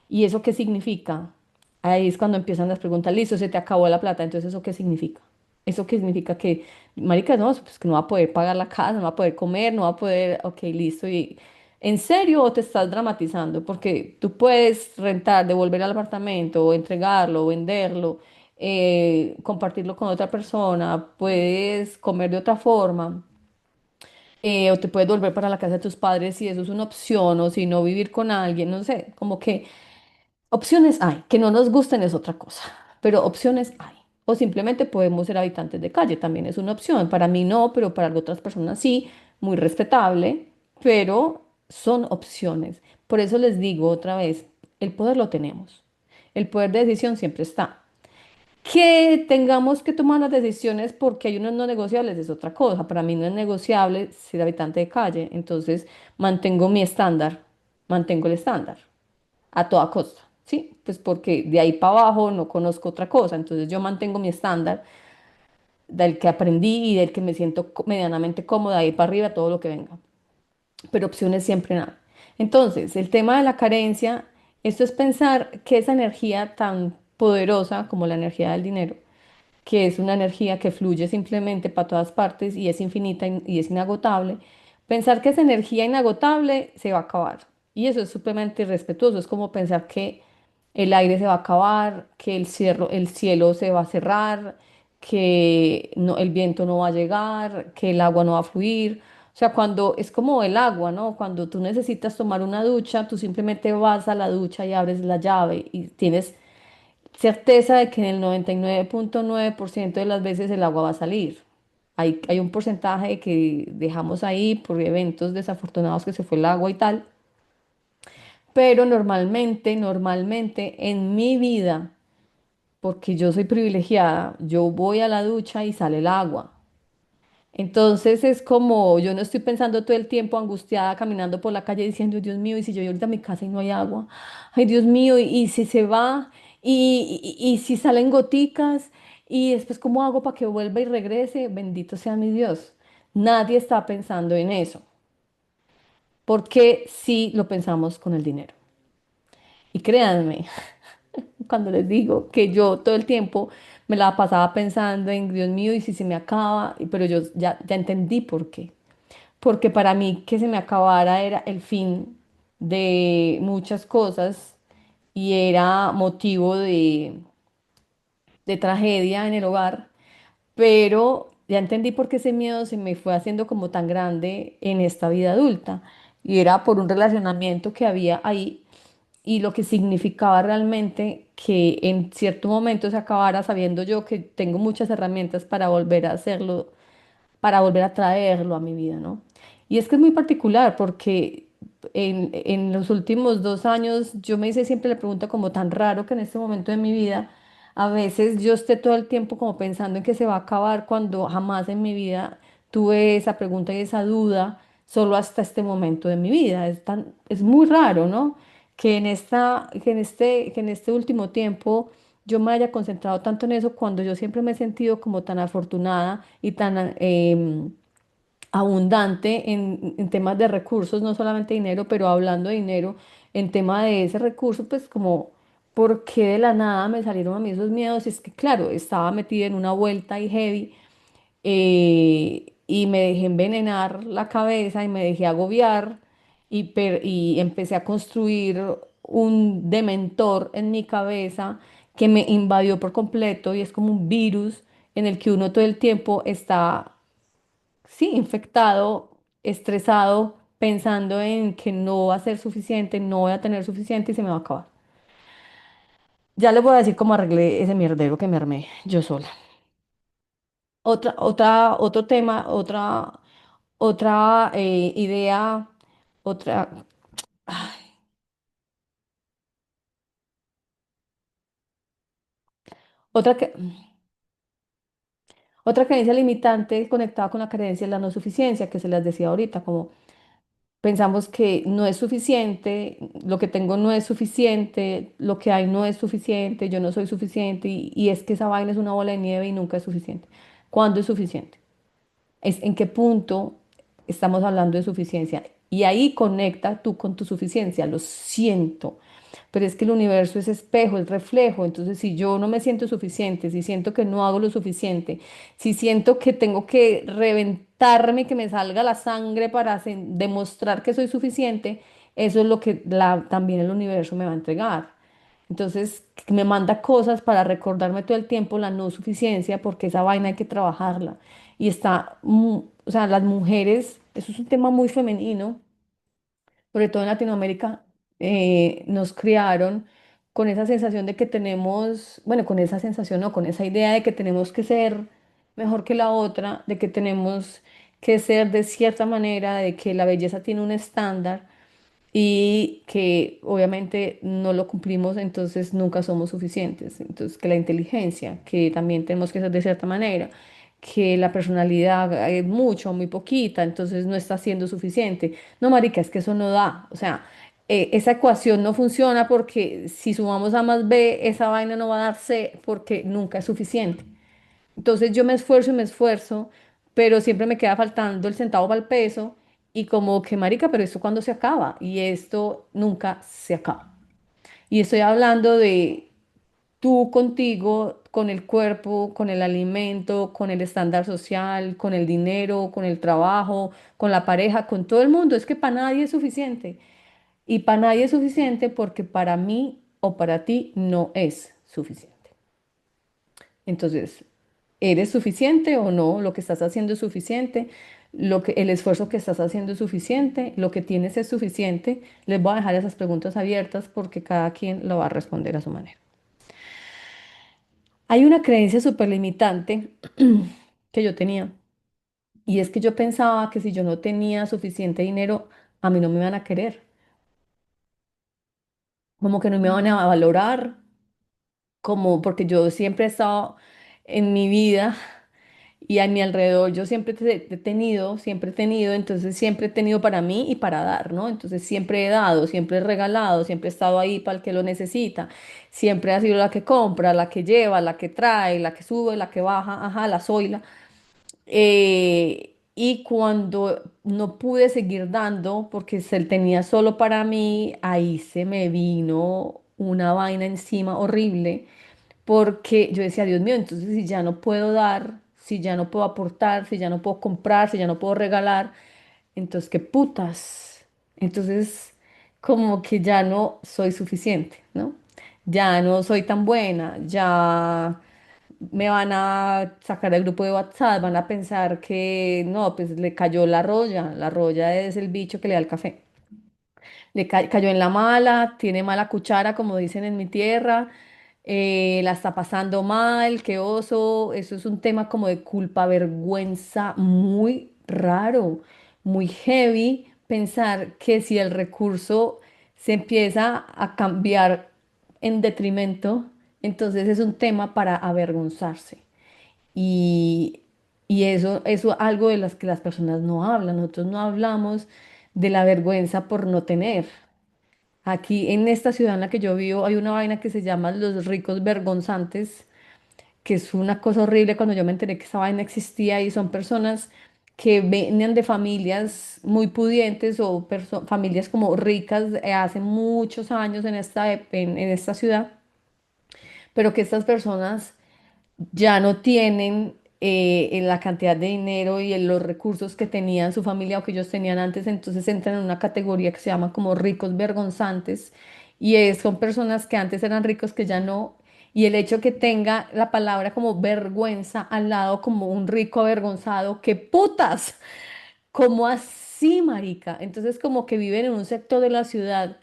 ¿Y eso qué significa? Ahí es cuando empiezan las preguntas, listo, se te acabó la plata, entonces ¿eso qué significa? ¿Eso qué significa? Que, marica, no, pues que no va a poder pagar la casa, no va a poder comer, no va a poder, ok, listo. ¿Y en serio o te estás dramatizando? Porque tú puedes rentar, devolver al apartamento, o entregarlo, o venderlo, compartirlo con otra persona, puedes comer de otra forma, o te puedes volver para la casa de tus padres si eso es una opción, o si no vivir con alguien, no sé, como que opciones hay, que no nos gusten es otra cosa, pero opciones hay. O simplemente podemos ser habitantes de calle, también es una opción. Para mí no, pero para otras personas sí, muy respetable, pero son opciones. Por eso les digo otra vez, el poder lo tenemos. El poder de decisión siempre está. Que tengamos que tomar las decisiones porque hay unos no negociables es otra cosa. Para mí no es negociable ser habitante de calle, entonces mantengo mi estándar, mantengo el estándar a toda costa, ¿sí? Pues porque de ahí para abajo no conozco otra cosa, entonces yo mantengo mi estándar del que aprendí y del que me siento medianamente cómoda, ahí para arriba todo lo que venga, pero opciones siempre nada. Entonces, el tema de la carencia, esto es pensar que esa energía tan poderosa como la energía del dinero, que es una energía que fluye simplemente para todas partes y es infinita y es inagotable, pensar que esa energía inagotable se va a acabar. Y eso es supremamente irrespetuoso. Es como pensar que el aire se va a acabar, que el cielo se va a cerrar, que el viento no va a llegar, que el agua no va a fluir. O sea, cuando es como el agua, ¿no? Cuando tú necesitas tomar una ducha, tú simplemente vas a la ducha y abres la llave y tienes certeza de que en el 99.9% de las veces el agua va a salir. Hay un porcentaje que dejamos ahí por eventos desafortunados que se fue el agua y tal, pero normalmente en mi vida, porque yo soy privilegiada, yo voy a la ducha y sale el agua. Entonces es como, yo no estoy pensando todo el tiempo angustiada caminando por la calle diciendo, Dios mío, y si yo voy ahorita a mi casa y no hay agua, ay Dios mío, y si se va, y si salen goticas, y después cómo hago para que vuelva y regrese, bendito sea mi Dios. Nadie está pensando en eso, porque sí lo pensamos con el dinero. Y créanme, cuando les digo que yo todo el tiempo me la pasaba pensando en, Dios mío, y si se me acaba, pero yo ya entendí por qué. Porque para mí que se me acabara era el fin de muchas cosas y era motivo de tragedia en el hogar, pero ya entendí por qué ese miedo se me fue haciendo como tan grande en esta vida adulta y era por un relacionamiento que había ahí y lo que significaba realmente que en cierto momento se acabara sabiendo yo que tengo muchas herramientas para volver a hacerlo, para volver a traerlo a mi vida, ¿no? Y es que es muy particular porque en los últimos 2 años yo me hice siempre la pregunta como tan raro que en este momento de mi vida a veces yo esté todo el tiempo como pensando en que se va a acabar cuando jamás en mi vida tuve esa pregunta y esa duda, solo hasta este momento de mi vida. Es muy raro, ¿no? Que en este último tiempo yo me haya concentrado tanto en eso cuando yo siempre me he sentido como tan afortunada y tan abundante en temas de recursos, no solamente dinero, pero hablando de dinero, en tema de ese recurso, pues como, ¿por qué de la nada me salieron a mí esos miedos? Y es que, claro, estaba metida en una vuelta y heavy y me dejé envenenar la cabeza y me dejé agobiar y empecé a construir un dementor en mi cabeza que me invadió por completo y es como un virus en el que uno todo el tiempo está, sí, infectado, estresado, pensando en que no va a ser suficiente, no voy a tener suficiente y se me va a acabar. Ya les voy a decir cómo arreglé ese mierdero que me armé yo sola. Otro tema, otra idea, otra, ay, otra, otra creencia limitante conectada con la creencia de la no suficiencia, que se las decía ahorita, como pensamos que no es suficiente, lo que tengo no es suficiente, lo que hay no es suficiente, yo no soy suficiente, y es que esa vaina es una bola de nieve y nunca es suficiente. ¿Cuándo es suficiente? Es en qué punto estamos hablando de suficiencia. Y ahí conecta tú con tu suficiencia, lo siento. Pero es que el universo es espejo, es reflejo. Entonces, si yo no me siento suficiente, si siento que no hago lo suficiente, si siento que tengo que reventarme, que me salga la sangre para demostrar que soy suficiente, eso es lo que también el universo me va a entregar. Entonces, me manda cosas para recordarme todo el tiempo la no suficiencia, porque esa vaina hay que trabajarla. Y o sea, las mujeres, eso es un tema muy femenino, sobre todo en Latinoamérica, nos criaron con esa sensación de que tenemos, bueno, con esa sensación, no, con esa idea de que tenemos que ser mejor que la otra, de que tenemos que ser de cierta manera, de que la belleza tiene un estándar y que obviamente no lo cumplimos, entonces nunca somos suficientes. Entonces, que la inteligencia, que también tenemos que ser de cierta manera, que la personalidad es mucho o muy poquita, entonces no está siendo suficiente. No, marica, es que eso no da. O sea, esa ecuación no funciona porque si sumamos A más B, esa vaina no va a dar C porque nunca es suficiente. Entonces yo me esfuerzo, pero siempre me queda faltando el centavo para el peso y como que, marica, pero esto cuándo se acaba y esto nunca se acaba. Y estoy hablando de tú contigo, con el cuerpo, con el alimento, con el estándar social, con el dinero, con el trabajo, con la pareja, con todo el mundo. Es que para nadie es suficiente. Y para nadie es suficiente porque para mí o para ti no es suficiente. Entonces, ¿eres suficiente o no? ¿Lo que estás haciendo es suficiente? El esfuerzo que estás haciendo es suficiente, lo que tienes es suficiente. Les voy a dejar esas preguntas abiertas porque cada quien lo va a responder a su manera. Hay una creencia súper limitante que yo tenía y es que yo pensaba que si yo no tenía suficiente dinero, a mí no me iban a querer, como que no me van a valorar, como porque yo siempre he estado en mi vida y a mi alrededor, yo siempre he tenido, entonces siempre he tenido para mí y para dar, ¿no? Entonces siempre he dado, siempre he regalado, siempre he estado ahí para el que lo necesita, siempre ha sido la que compra, la que lleva, la que trae, la que sube, la que baja, ajá, la soy la. Y cuando no pude seguir dando, porque se tenía solo para mí, ahí se me vino una vaina encima horrible, porque yo decía, Dios mío, entonces si ya no puedo dar, si ya no puedo aportar, si ya no puedo comprar, si ya no puedo regalar, entonces qué putas. Entonces, como que ya no soy suficiente, ¿no? Ya no soy tan buena, ya me van a sacar del grupo de WhatsApp, van a pensar que no, pues le cayó la roya es el bicho que le da el café. Cayó en la mala, tiene mala cuchara, como dicen en mi tierra, la está pasando mal, qué oso. Eso es un tema como de culpa, vergüenza, muy raro, muy heavy pensar que si el recurso se empieza a cambiar en detrimento, entonces es un tema para avergonzarse. Y, y eso es algo de las que las personas no hablan. Nosotros no hablamos de la vergüenza por no tener. Aquí en esta ciudad en la que yo vivo hay una vaina que se llama los ricos vergonzantes, que es una cosa horrible cuando yo me enteré que esa vaina existía y son personas que venían de familias muy pudientes o familias como ricas hace muchos años en en esta ciudad, pero que estas personas ya no tienen en la cantidad de dinero y en los recursos que tenían su familia o que ellos tenían antes, entonces entran en una categoría que se llama como ricos vergonzantes son personas que antes eran ricos que ya no, y el hecho que tenga la palabra como vergüenza al lado como un rico avergonzado, ¡qué putas! ¿Cómo así, marica? Entonces como que viven en un sector de la ciudad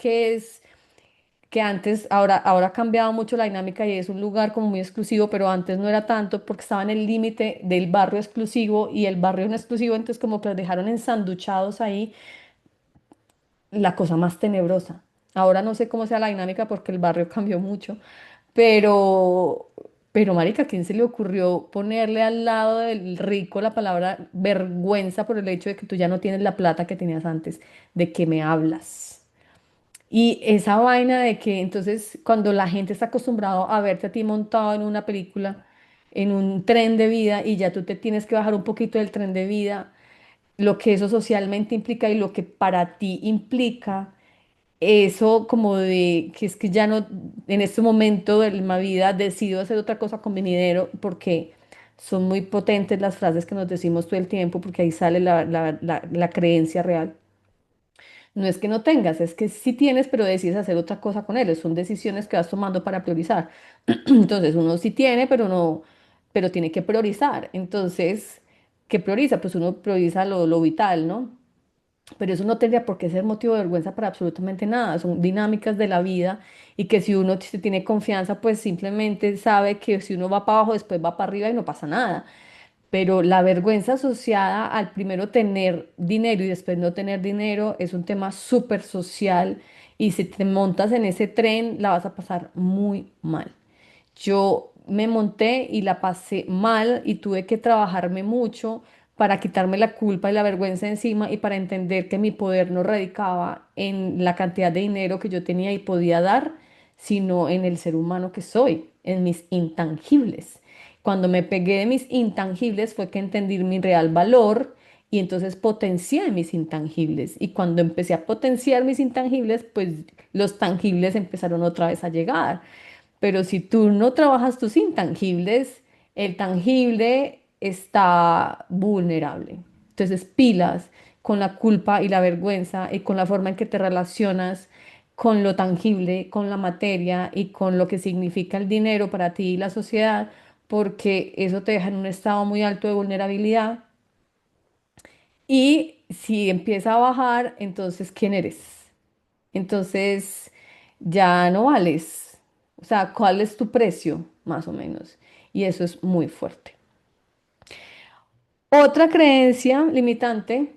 que antes, ahora ha cambiado mucho la dinámica y es un lugar como muy exclusivo, pero antes no era tanto porque estaba en el límite del barrio exclusivo y el barrio no exclusivo, entonces como que los dejaron ensanduchados ahí, la cosa más tenebrosa. Ahora no sé cómo sea la dinámica porque el barrio cambió mucho, pero, pero marica, ¿a quién se le ocurrió ponerle al lado del rico la palabra vergüenza por el hecho de que tú ya no tienes la plata que tenías antes? ¿De qué me hablas? Y esa vaina de que entonces cuando la gente está acostumbrado a verte a ti montado en una película, en un tren de vida y ya tú te tienes que bajar un poquito del tren de vida, lo que eso socialmente implica y lo que para ti implica, eso como de que es que ya no, en este momento de mi vida decido hacer otra cosa con mi dinero porque son muy potentes las frases que nos decimos todo el tiempo porque ahí sale la creencia real. No es que no tengas, es que sí tienes, pero decides hacer otra cosa con él. Son decisiones que vas tomando para priorizar. Entonces, uno sí tiene, pero no, pero tiene que priorizar. Entonces, ¿qué prioriza? Pues uno prioriza lo vital, ¿no? Pero eso no tendría por qué ser motivo de vergüenza para absolutamente nada. Son dinámicas de la vida y que si uno se tiene confianza, pues simplemente sabe que si uno va para abajo, después va para arriba y no pasa nada. Pero la vergüenza asociada al primero tener dinero y después no tener dinero es un tema súper social y si te montas en ese tren la vas a pasar muy mal. Yo me monté y la pasé mal y tuve que trabajarme mucho para quitarme la culpa y la vergüenza encima y para entender que mi poder no radicaba en la cantidad de dinero que yo tenía y podía dar, sino en el ser humano que soy, en mis intangibles. Cuando me pegué de mis intangibles fue que entendí mi real valor y entonces potencié mis intangibles. Y cuando empecé a potenciar mis intangibles, pues los tangibles empezaron otra vez a llegar. Pero si tú no trabajas tus intangibles, el tangible está vulnerable. Entonces, pilas con la culpa y la vergüenza y con la forma en que te relacionas con lo tangible, con la materia y con lo que significa el dinero para ti y la sociedad, porque eso te deja en un estado muy alto de vulnerabilidad. Y si empieza a bajar, entonces, ¿quién eres? Entonces ya no vales. O sea, ¿cuál es tu precio, más o menos? Y eso es muy fuerte. Otra creencia limitante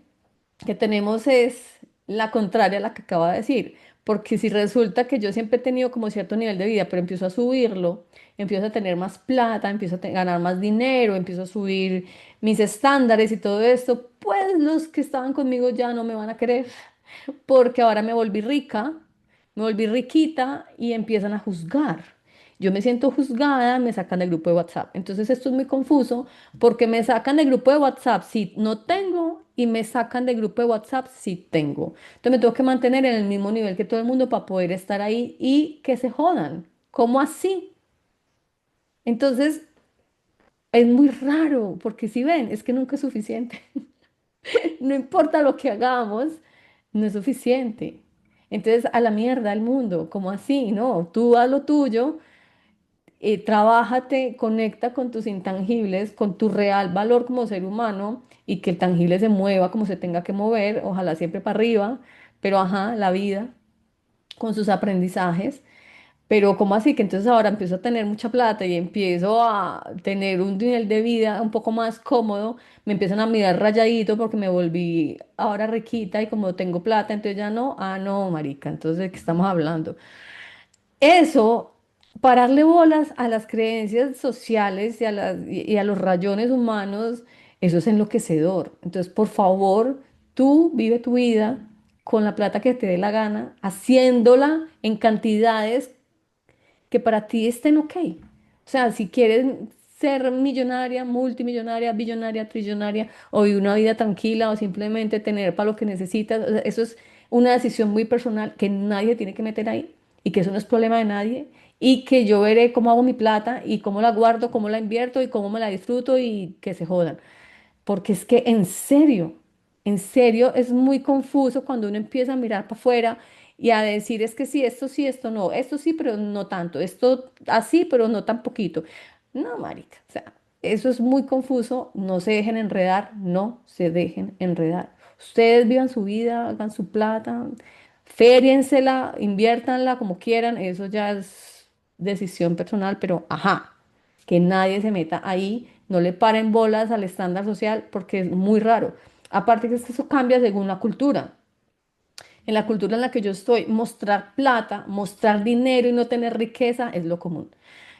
que tenemos es la contraria a la que acabo de decir. Porque si resulta que yo siempre he tenido como cierto nivel de vida, pero empiezo a subirlo, empiezo a tener más plata, empiezo a ganar más dinero, empiezo a subir mis estándares y todo esto, pues los que estaban conmigo ya no me van a querer, porque ahora me volví rica, me volví riquita y empiezan a juzgar. Yo me siento juzgada, me sacan del grupo de WhatsApp. Entonces esto es muy confuso porque me sacan del grupo de WhatsApp si no tengo y me sacan del grupo de WhatsApp si tengo. Entonces me tengo que mantener en el mismo nivel que todo el mundo para poder estar ahí y que se jodan. ¿Cómo así? Entonces es muy raro porque si ven, es que nunca es suficiente. No importa lo que hagamos, no es suficiente. Entonces, a la mierda el mundo, ¿cómo así? No, tú haz lo tuyo, trabájate, conecta con tus intangibles, con tu real valor como ser humano y que el tangible se mueva como se tenga que mover, ojalá siempre para arriba, pero ajá, la vida con sus aprendizajes. Pero ¿cómo así? Que entonces ahora empiezo a tener mucha plata y empiezo a tener un nivel de vida un poco más cómodo, me empiezan a mirar rayadito porque me volví ahora riquita y como tengo plata, entonces ya no, ah, no, marica, entonces ¿de qué estamos hablando? Eso, pararle bolas a las creencias sociales y a los rayones humanos, eso es enloquecedor. Entonces, por favor, tú vive tu vida con la plata que te dé la gana, haciéndola en cantidades que para ti estén ok. O sea, si quieres ser millonaria, multimillonaria, billonaria, trillonaria, o vivir una vida tranquila, o simplemente tener para lo que necesitas, o sea, eso es una decisión muy personal que nadie tiene que meter ahí y que eso no es problema de nadie y que yo veré cómo hago mi plata y cómo la guardo, cómo la invierto y cómo me la disfruto y que se jodan. Porque es que en serio es muy confuso cuando uno empieza a mirar para afuera y a decir es que sí, esto no, esto sí, pero no tanto, esto así, pero no tan poquito. No, marica, o sea, eso es muy confuso, no se dejen enredar, no se dejen enredar. Ustedes vivan su vida, hagan su plata, fériensela, inviértanla como quieran, eso ya es decisión personal, pero ajá, que nadie se meta ahí, no le paren bolas al estándar social porque es muy raro. Aparte que es que eso cambia según la cultura. En la cultura en la que yo estoy, mostrar plata, mostrar dinero y no tener riqueza es lo común.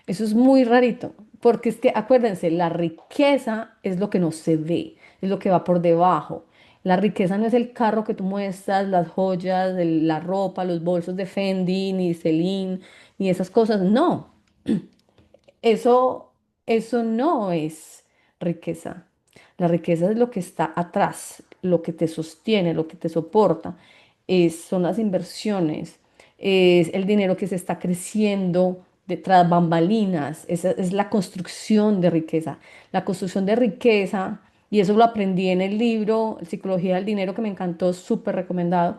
Eso es muy rarito, porque es que acuérdense, la riqueza es lo que no se ve, es lo que va por debajo. La riqueza no es el carro que tú muestras, las joyas, la ropa, los bolsos de Fendi, ni Celine, ni esas cosas. No, eso, eso no es riqueza. La riqueza es lo que está atrás, lo que te sostiene, lo que te soporta. Son las inversiones, es el dinero que se está creciendo detrás bambalinas. Esa es la construcción de riqueza. La construcción de riqueza, y eso lo aprendí en el libro Psicología del Dinero, que me encantó, súper recomendado.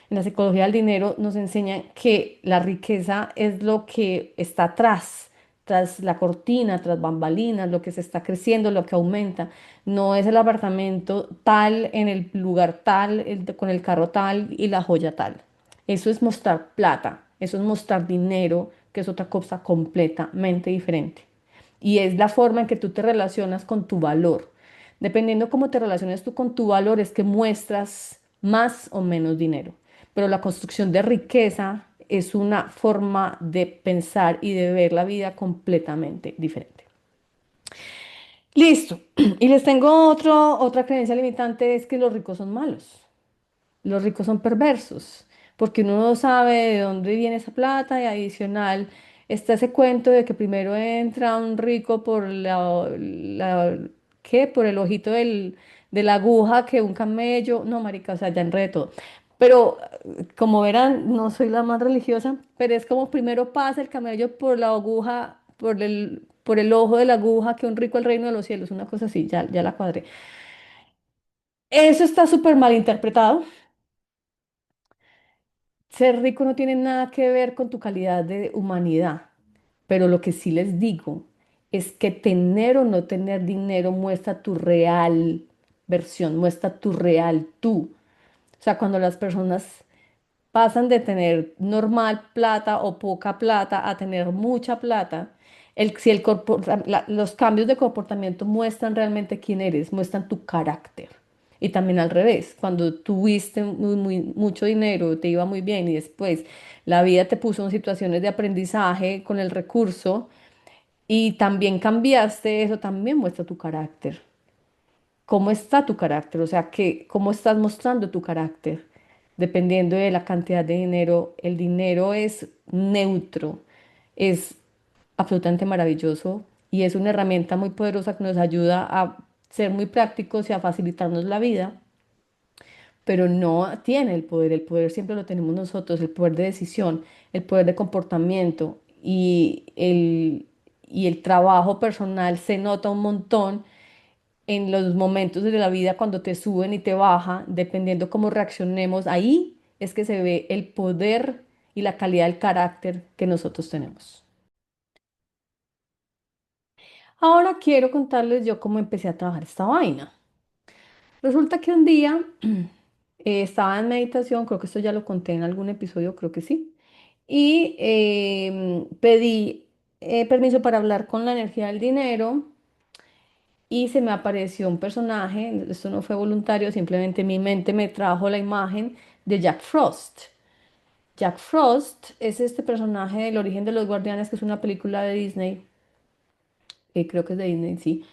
En la psicología del dinero nos enseña que la riqueza es lo que está atrás, tras la cortina, tras bambalinas, lo que se está creciendo, lo que aumenta. No es el apartamento tal en el lugar tal, con el carro tal y la joya tal. Eso es mostrar plata, eso es mostrar dinero, que es otra cosa completamente diferente. Y es la forma en que tú te relacionas con tu valor. Dependiendo cómo te relaciones tú con tu valor, es que muestras más o menos dinero. Pero la construcción de riqueza es una forma de pensar y de ver la vida completamente diferente. Listo. Y les tengo otra creencia limitante, es que los ricos son malos. Los ricos son perversos, porque uno no sabe de dónde viene esa plata y adicional está ese cuento de que primero entra un rico por ¿qué? Por el ojito de la aguja que un camello. No, marica, o sea, ya enredé todo. Pero como verán, no soy la más religiosa, pero es como primero pasa el camello por la aguja, por el ojo de la aguja que un rico al reino de los cielos, una cosa así, ya la cuadré. Eso está súper mal interpretado. Ser rico no tiene nada que ver con tu calidad de humanidad, pero lo que sí les digo es que tener o no tener dinero muestra tu real versión, muestra tu real tú. O sea, cuando las personas pasan de tener normal plata o poca plata a tener mucha plata, si los cambios de comportamiento muestran realmente quién eres, muestran tu carácter. Y también al revés, cuando tuviste mucho dinero, te iba muy bien y después la vida te puso en situaciones de aprendizaje con el recurso y también cambiaste, eso también muestra tu carácter. ¿Cómo está tu carácter? O sea, ¿cómo estás mostrando tu carácter? Dependiendo de la cantidad de dinero, el dinero es neutro, es absolutamente maravilloso y es una herramienta muy poderosa que nos ayuda a ser muy prácticos y a facilitarnos la vida, pero no tiene el poder siempre lo tenemos nosotros, el poder de decisión, el poder de comportamiento y el trabajo personal se nota un montón en los momentos de la vida cuando te suben y te baja, dependiendo cómo reaccionemos, ahí es que se ve el poder y la calidad del carácter que nosotros tenemos. Ahora quiero contarles yo cómo empecé a trabajar esta vaina. Resulta que un día estaba en meditación, creo que esto ya lo conté en algún episodio, creo que sí, y pedí permiso para hablar con la energía del dinero y se me apareció un personaje, esto no fue voluntario, simplemente mi mente me trajo la imagen de Jack Frost. Jack Frost es este personaje del origen de los Guardianes, que es una película de Disney, creo que es de Disney, sí.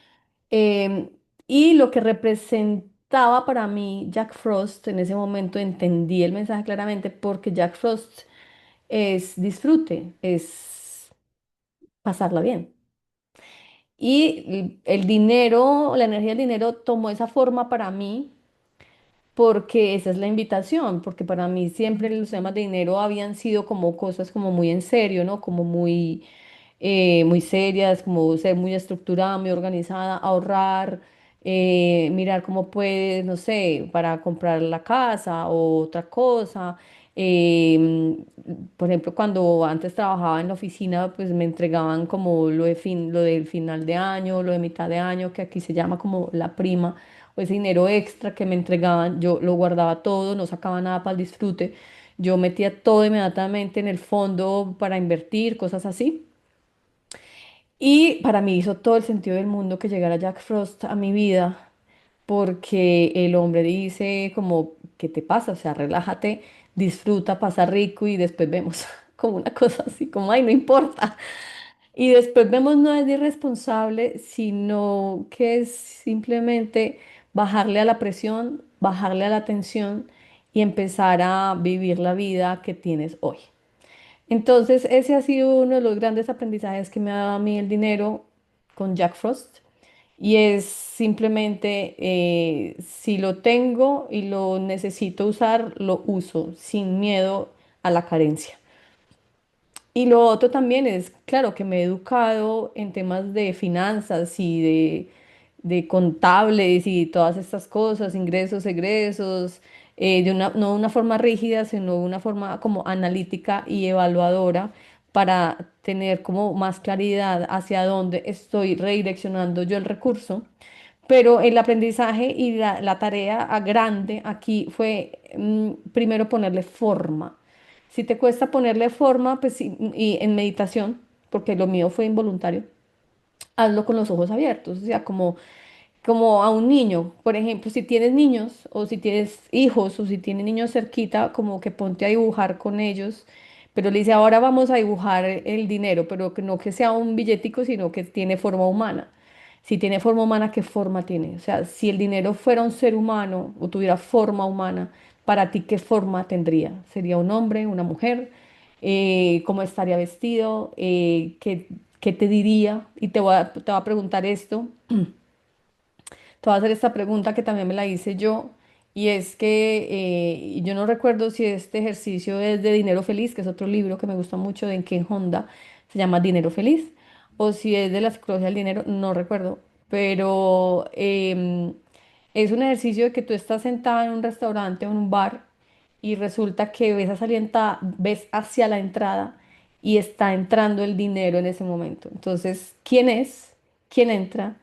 Em, y lo que representaba para mí Jack Frost, en ese momento entendí el mensaje claramente porque Jack Frost es disfrute, es pasarla bien. Y el dinero, la energía del dinero tomó esa forma para mí porque esa es la invitación, porque para mí siempre los temas de dinero habían sido como cosas como muy en serio, ¿no? Como muy serias, como ser muy estructurada, muy organizada, ahorrar, mirar cómo puedes, no sé, para comprar la casa o otra cosa. Por ejemplo, cuando antes trabajaba en la oficina, pues me entregaban como lo del final de año, lo de mitad de año, que aquí se llama como la prima, o ese dinero extra que me entregaban, yo lo guardaba todo, no sacaba nada para el disfrute. Yo metía todo inmediatamente en el fondo para invertir, cosas así. Y para mí hizo todo el sentido del mundo que llegara Jack Frost a mi vida, porque el hombre dice como, ¿qué te pasa? O sea, relájate, disfruta, pasa rico y después vemos, como una cosa así, como, ay, no importa. Y después vemos no es de irresponsable, sino que es simplemente bajarle a la presión, bajarle a la tensión y empezar a vivir la vida que tienes hoy. Entonces, ese ha sido uno de los grandes aprendizajes que me ha dado a mí el dinero con Jack Frost. Y es simplemente, si lo tengo y lo necesito usar, lo uso sin miedo a la carencia. Y lo otro también es, claro, que me he educado en temas de finanzas y de contables y todas estas cosas, ingresos, egresos, no de una forma rígida, sino de una forma como analítica y evaluadora para tener como más claridad hacia dónde estoy redireccionando yo el recurso. Pero el aprendizaje y la tarea grande aquí fue primero ponerle forma. Si te cuesta ponerle forma, pues y en meditación, porque lo mío fue involuntario, hazlo con los ojos abiertos, o sea, como a un niño. Por ejemplo, si tienes niños o si tienes hijos o si tienes niños cerquita, como que ponte a dibujar con ellos, pero le dice, ahora vamos a dibujar el dinero, pero que no que sea un billetico, sino que tiene forma humana. Si tiene forma humana, ¿qué forma tiene? O sea, si el dinero fuera un ser humano o tuviera forma humana, para ti, ¿qué forma tendría? ¿Sería un hombre, una mujer? ¿Cómo estaría vestido? ¿Qué te diría? Y te voy a preguntar esto. Te voy a hacer esta pregunta que también me la hice yo, y es que yo no recuerdo si este ejercicio es de Dinero Feliz, que es otro libro que me gusta mucho de Ken Honda, se llama Dinero Feliz, o si es de la psicología del dinero, no recuerdo, pero es un ejercicio de que tú estás sentada en un restaurante o en un bar y resulta que ves hacia la entrada y está entrando el dinero en ese momento. Entonces, ¿quién es? ¿Quién entra?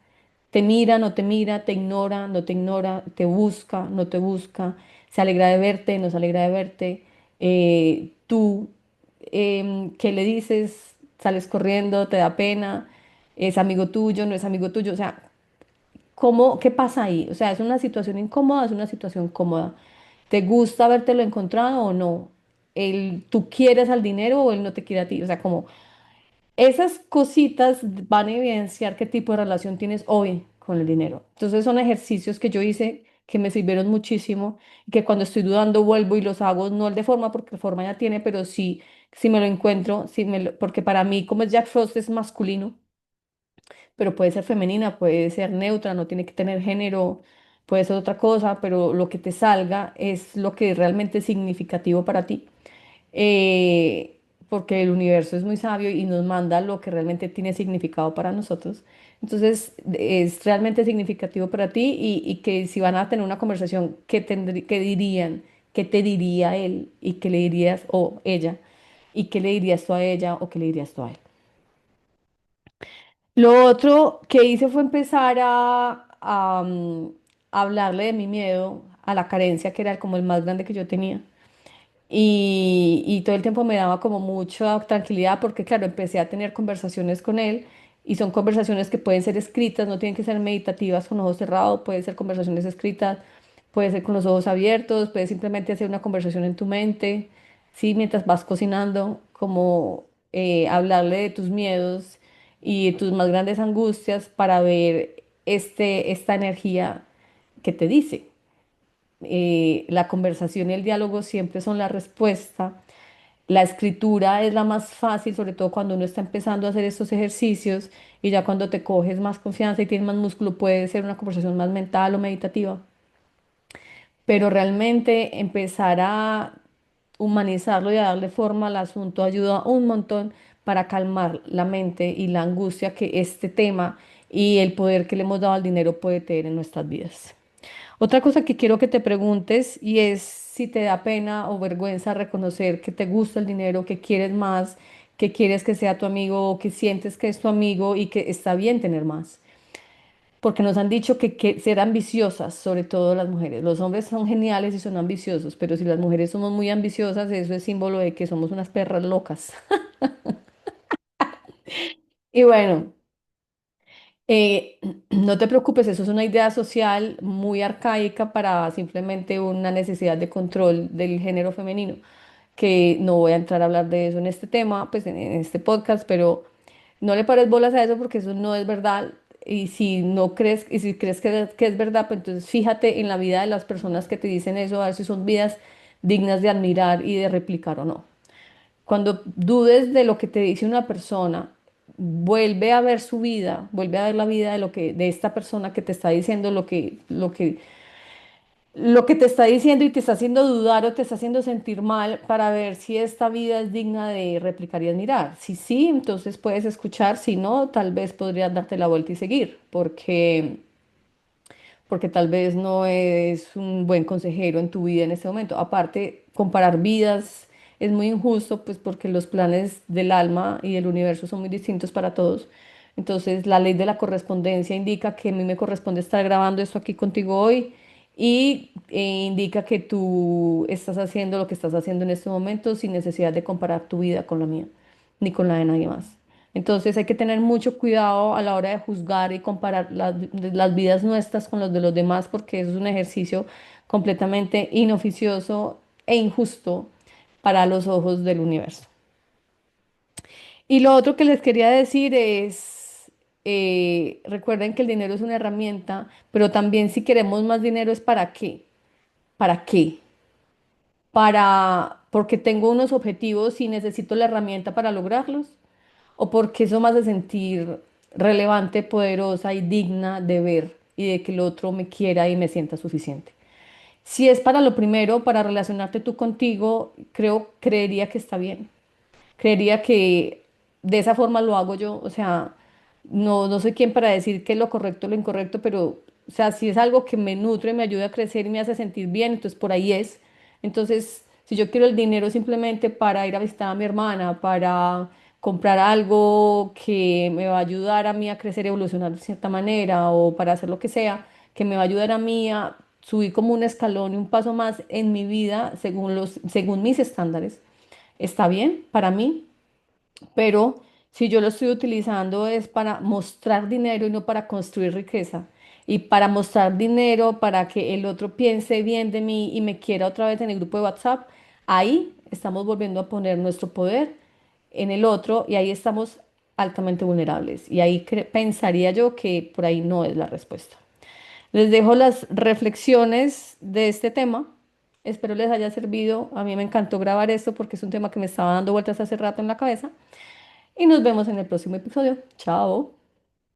Te mira, no te mira, te ignora, no te ignora, te busca, no te busca, se alegra de verte, no se alegra de verte. Tú, ¿qué le dices? Sales corriendo, te da pena, es amigo tuyo, no es amigo tuyo. O sea, ¿qué pasa ahí? O sea, ¿es una situación incómoda? ¿Es una situación cómoda? ¿Te gusta habértelo encontrado o no? ¿Tú quieres al dinero o él no te quiere a ti? O sea, como esas cositas van a evidenciar qué tipo de relación tienes hoy con el dinero. Entonces son ejercicios que yo hice que me sirvieron muchísimo y que cuando estoy dudando vuelvo y los hago, no el de forma porque el forma ya tiene, pero sí, si me lo encuentro, porque para mí como es Jack Frost es masculino, pero puede ser femenina, puede ser neutra, no tiene que tener género, puede ser otra cosa, pero lo que te salga es lo que realmente es significativo para ti. Eh, Porque el universo es muy sabio y nos manda lo que realmente tiene significado para nosotros. Entonces, es realmente significativo para ti y que si van a tener una conversación, ¿qué dirían? ¿Qué te diría él? ¿Y qué le dirías o ella? ¿Y qué le dirías tú a ella o qué le dirías tú a él? Lo otro que hice fue empezar a hablarle de mi miedo a la carencia, que era como el más grande que yo tenía. Y todo el tiempo me daba como mucha tranquilidad porque, claro, empecé a tener conversaciones con él y son conversaciones que pueden ser escritas, no tienen que ser meditativas con ojos cerrados, pueden ser conversaciones escritas, puede ser con los ojos abiertos, puedes simplemente hacer una conversación en tu mente, ¿sí? Mientras vas cocinando, como hablarle de tus miedos y de tus más grandes angustias para ver esta energía que te dice. La conversación y el diálogo siempre son la respuesta. La escritura es la más fácil, sobre todo cuando uno está empezando a hacer estos ejercicios y ya cuando te coges más confianza y tienes más músculo, puede ser una conversación más mental o meditativa. Pero realmente empezar a humanizarlo y a darle forma al asunto ayuda un montón para calmar la mente y la angustia que este tema y el poder que le hemos dado al dinero puede tener en nuestras vidas. Otra cosa que quiero que te preguntes y es si te da pena o vergüenza reconocer que te gusta el dinero, que quieres más, que quieres que sea tu amigo o que sientes que es tu amigo y que está bien tener más. Porque nos han dicho que ser ambiciosas, sobre todo las mujeres. Los hombres son geniales y son ambiciosos, pero si las mujeres somos muy ambiciosas, eso es símbolo de que somos unas perras locas. Y bueno. Eh, no te preocupes, eso es una idea social muy arcaica para simplemente una necesidad de control del género femenino, que no voy a entrar a hablar de eso en este tema, pues en este podcast, pero no le pares bolas a eso porque eso no es verdad. Y si no crees, y si crees que es verdad, pues entonces fíjate en la vida de las personas que te dicen eso, a ver si son vidas dignas de admirar y de replicar o no. Cuando dudes de lo que te dice una persona, vuelve a ver su vida, vuelve a ver la vida de esta persona que te está diciendo lo que te está diciendo y te está haciendo dudar o te está haciendo sentir mal para ver si esta vida es digna de replicar y admirar. Si sí, entonces puedes escuchar, si no, tal vez podrías darte la vuelta y seguir, porque tal vez no es un buen consejero en tu vida en este momento. Aparte, comparar vidas es muy injusto, pues porque los planes del alma y del universo son muy distintos para todos. Entonces, la ley de la correspondencia indica que a mí me corresponde estar grabando esto aquí contigo hoy y indica que tú estás haciendo lo que estás haciendo en este momento sin necesidad de comparar tu vida con la mía, ni con la de nadie más. Entonces hay que tener mucho cuidado a la hora de juzgar y comparar las vidas nuestras con los de los demás, porque eso es un ejercicio completamente inoficioso e injusto para los ojos del universo. Y lo otro que les quería decir es, recuerden que el dinero es una herramienta, pero también si queremos más dinero es para qué. ¿Para qué? Porque tengo unos objetivos y necesito la herramienta para lograrlos, o porque eso me hace sentir relevante, poderosa y digna de ver y de que el otro me quiera y me sienta suficiente. Si es para lo primero, para relacionarte tú contigo, creería que está bien. Creería que de esa forma lo hago yo. O sea, no soy quien para decir qué es lo correcto o lo incorrecto, pero, o sea, si es algo que me nutre, me ayuda a crecer y me hace sentir bien, entonces por ahí es. Entonces, si yo quiero el dinero simplemente para ir a visitar a mi hermana, para comprar algo que me va a ayudar a mí a crecer y evolucionar de cierta manera, o para hacer lo que sea, que me va a ayudar a mí a subir como un escalón y un paso más en mi vida según mis estándares, está bien para mí, pero si yo lo estoy utilizando es para mostrar dinero y no para construir riqueza. y para mostrar dinero, para que el otro piense bien de mí y me quiera otra vez en el grupo de WhatsApp, ahí estamos volviendo a poner nuestro poder en el otro y ahí estamos altamente vulnerables. Y ahí pensaría yo que por ahí no es la respuesta. Les dejo las reflexiones de este tema. Espero les haya servido. A mí me encantó grabar esto porque es un tema que me estaba dando vueltas hace rato en la cabeza. Y nos vemos en el próximo episodio. Chao.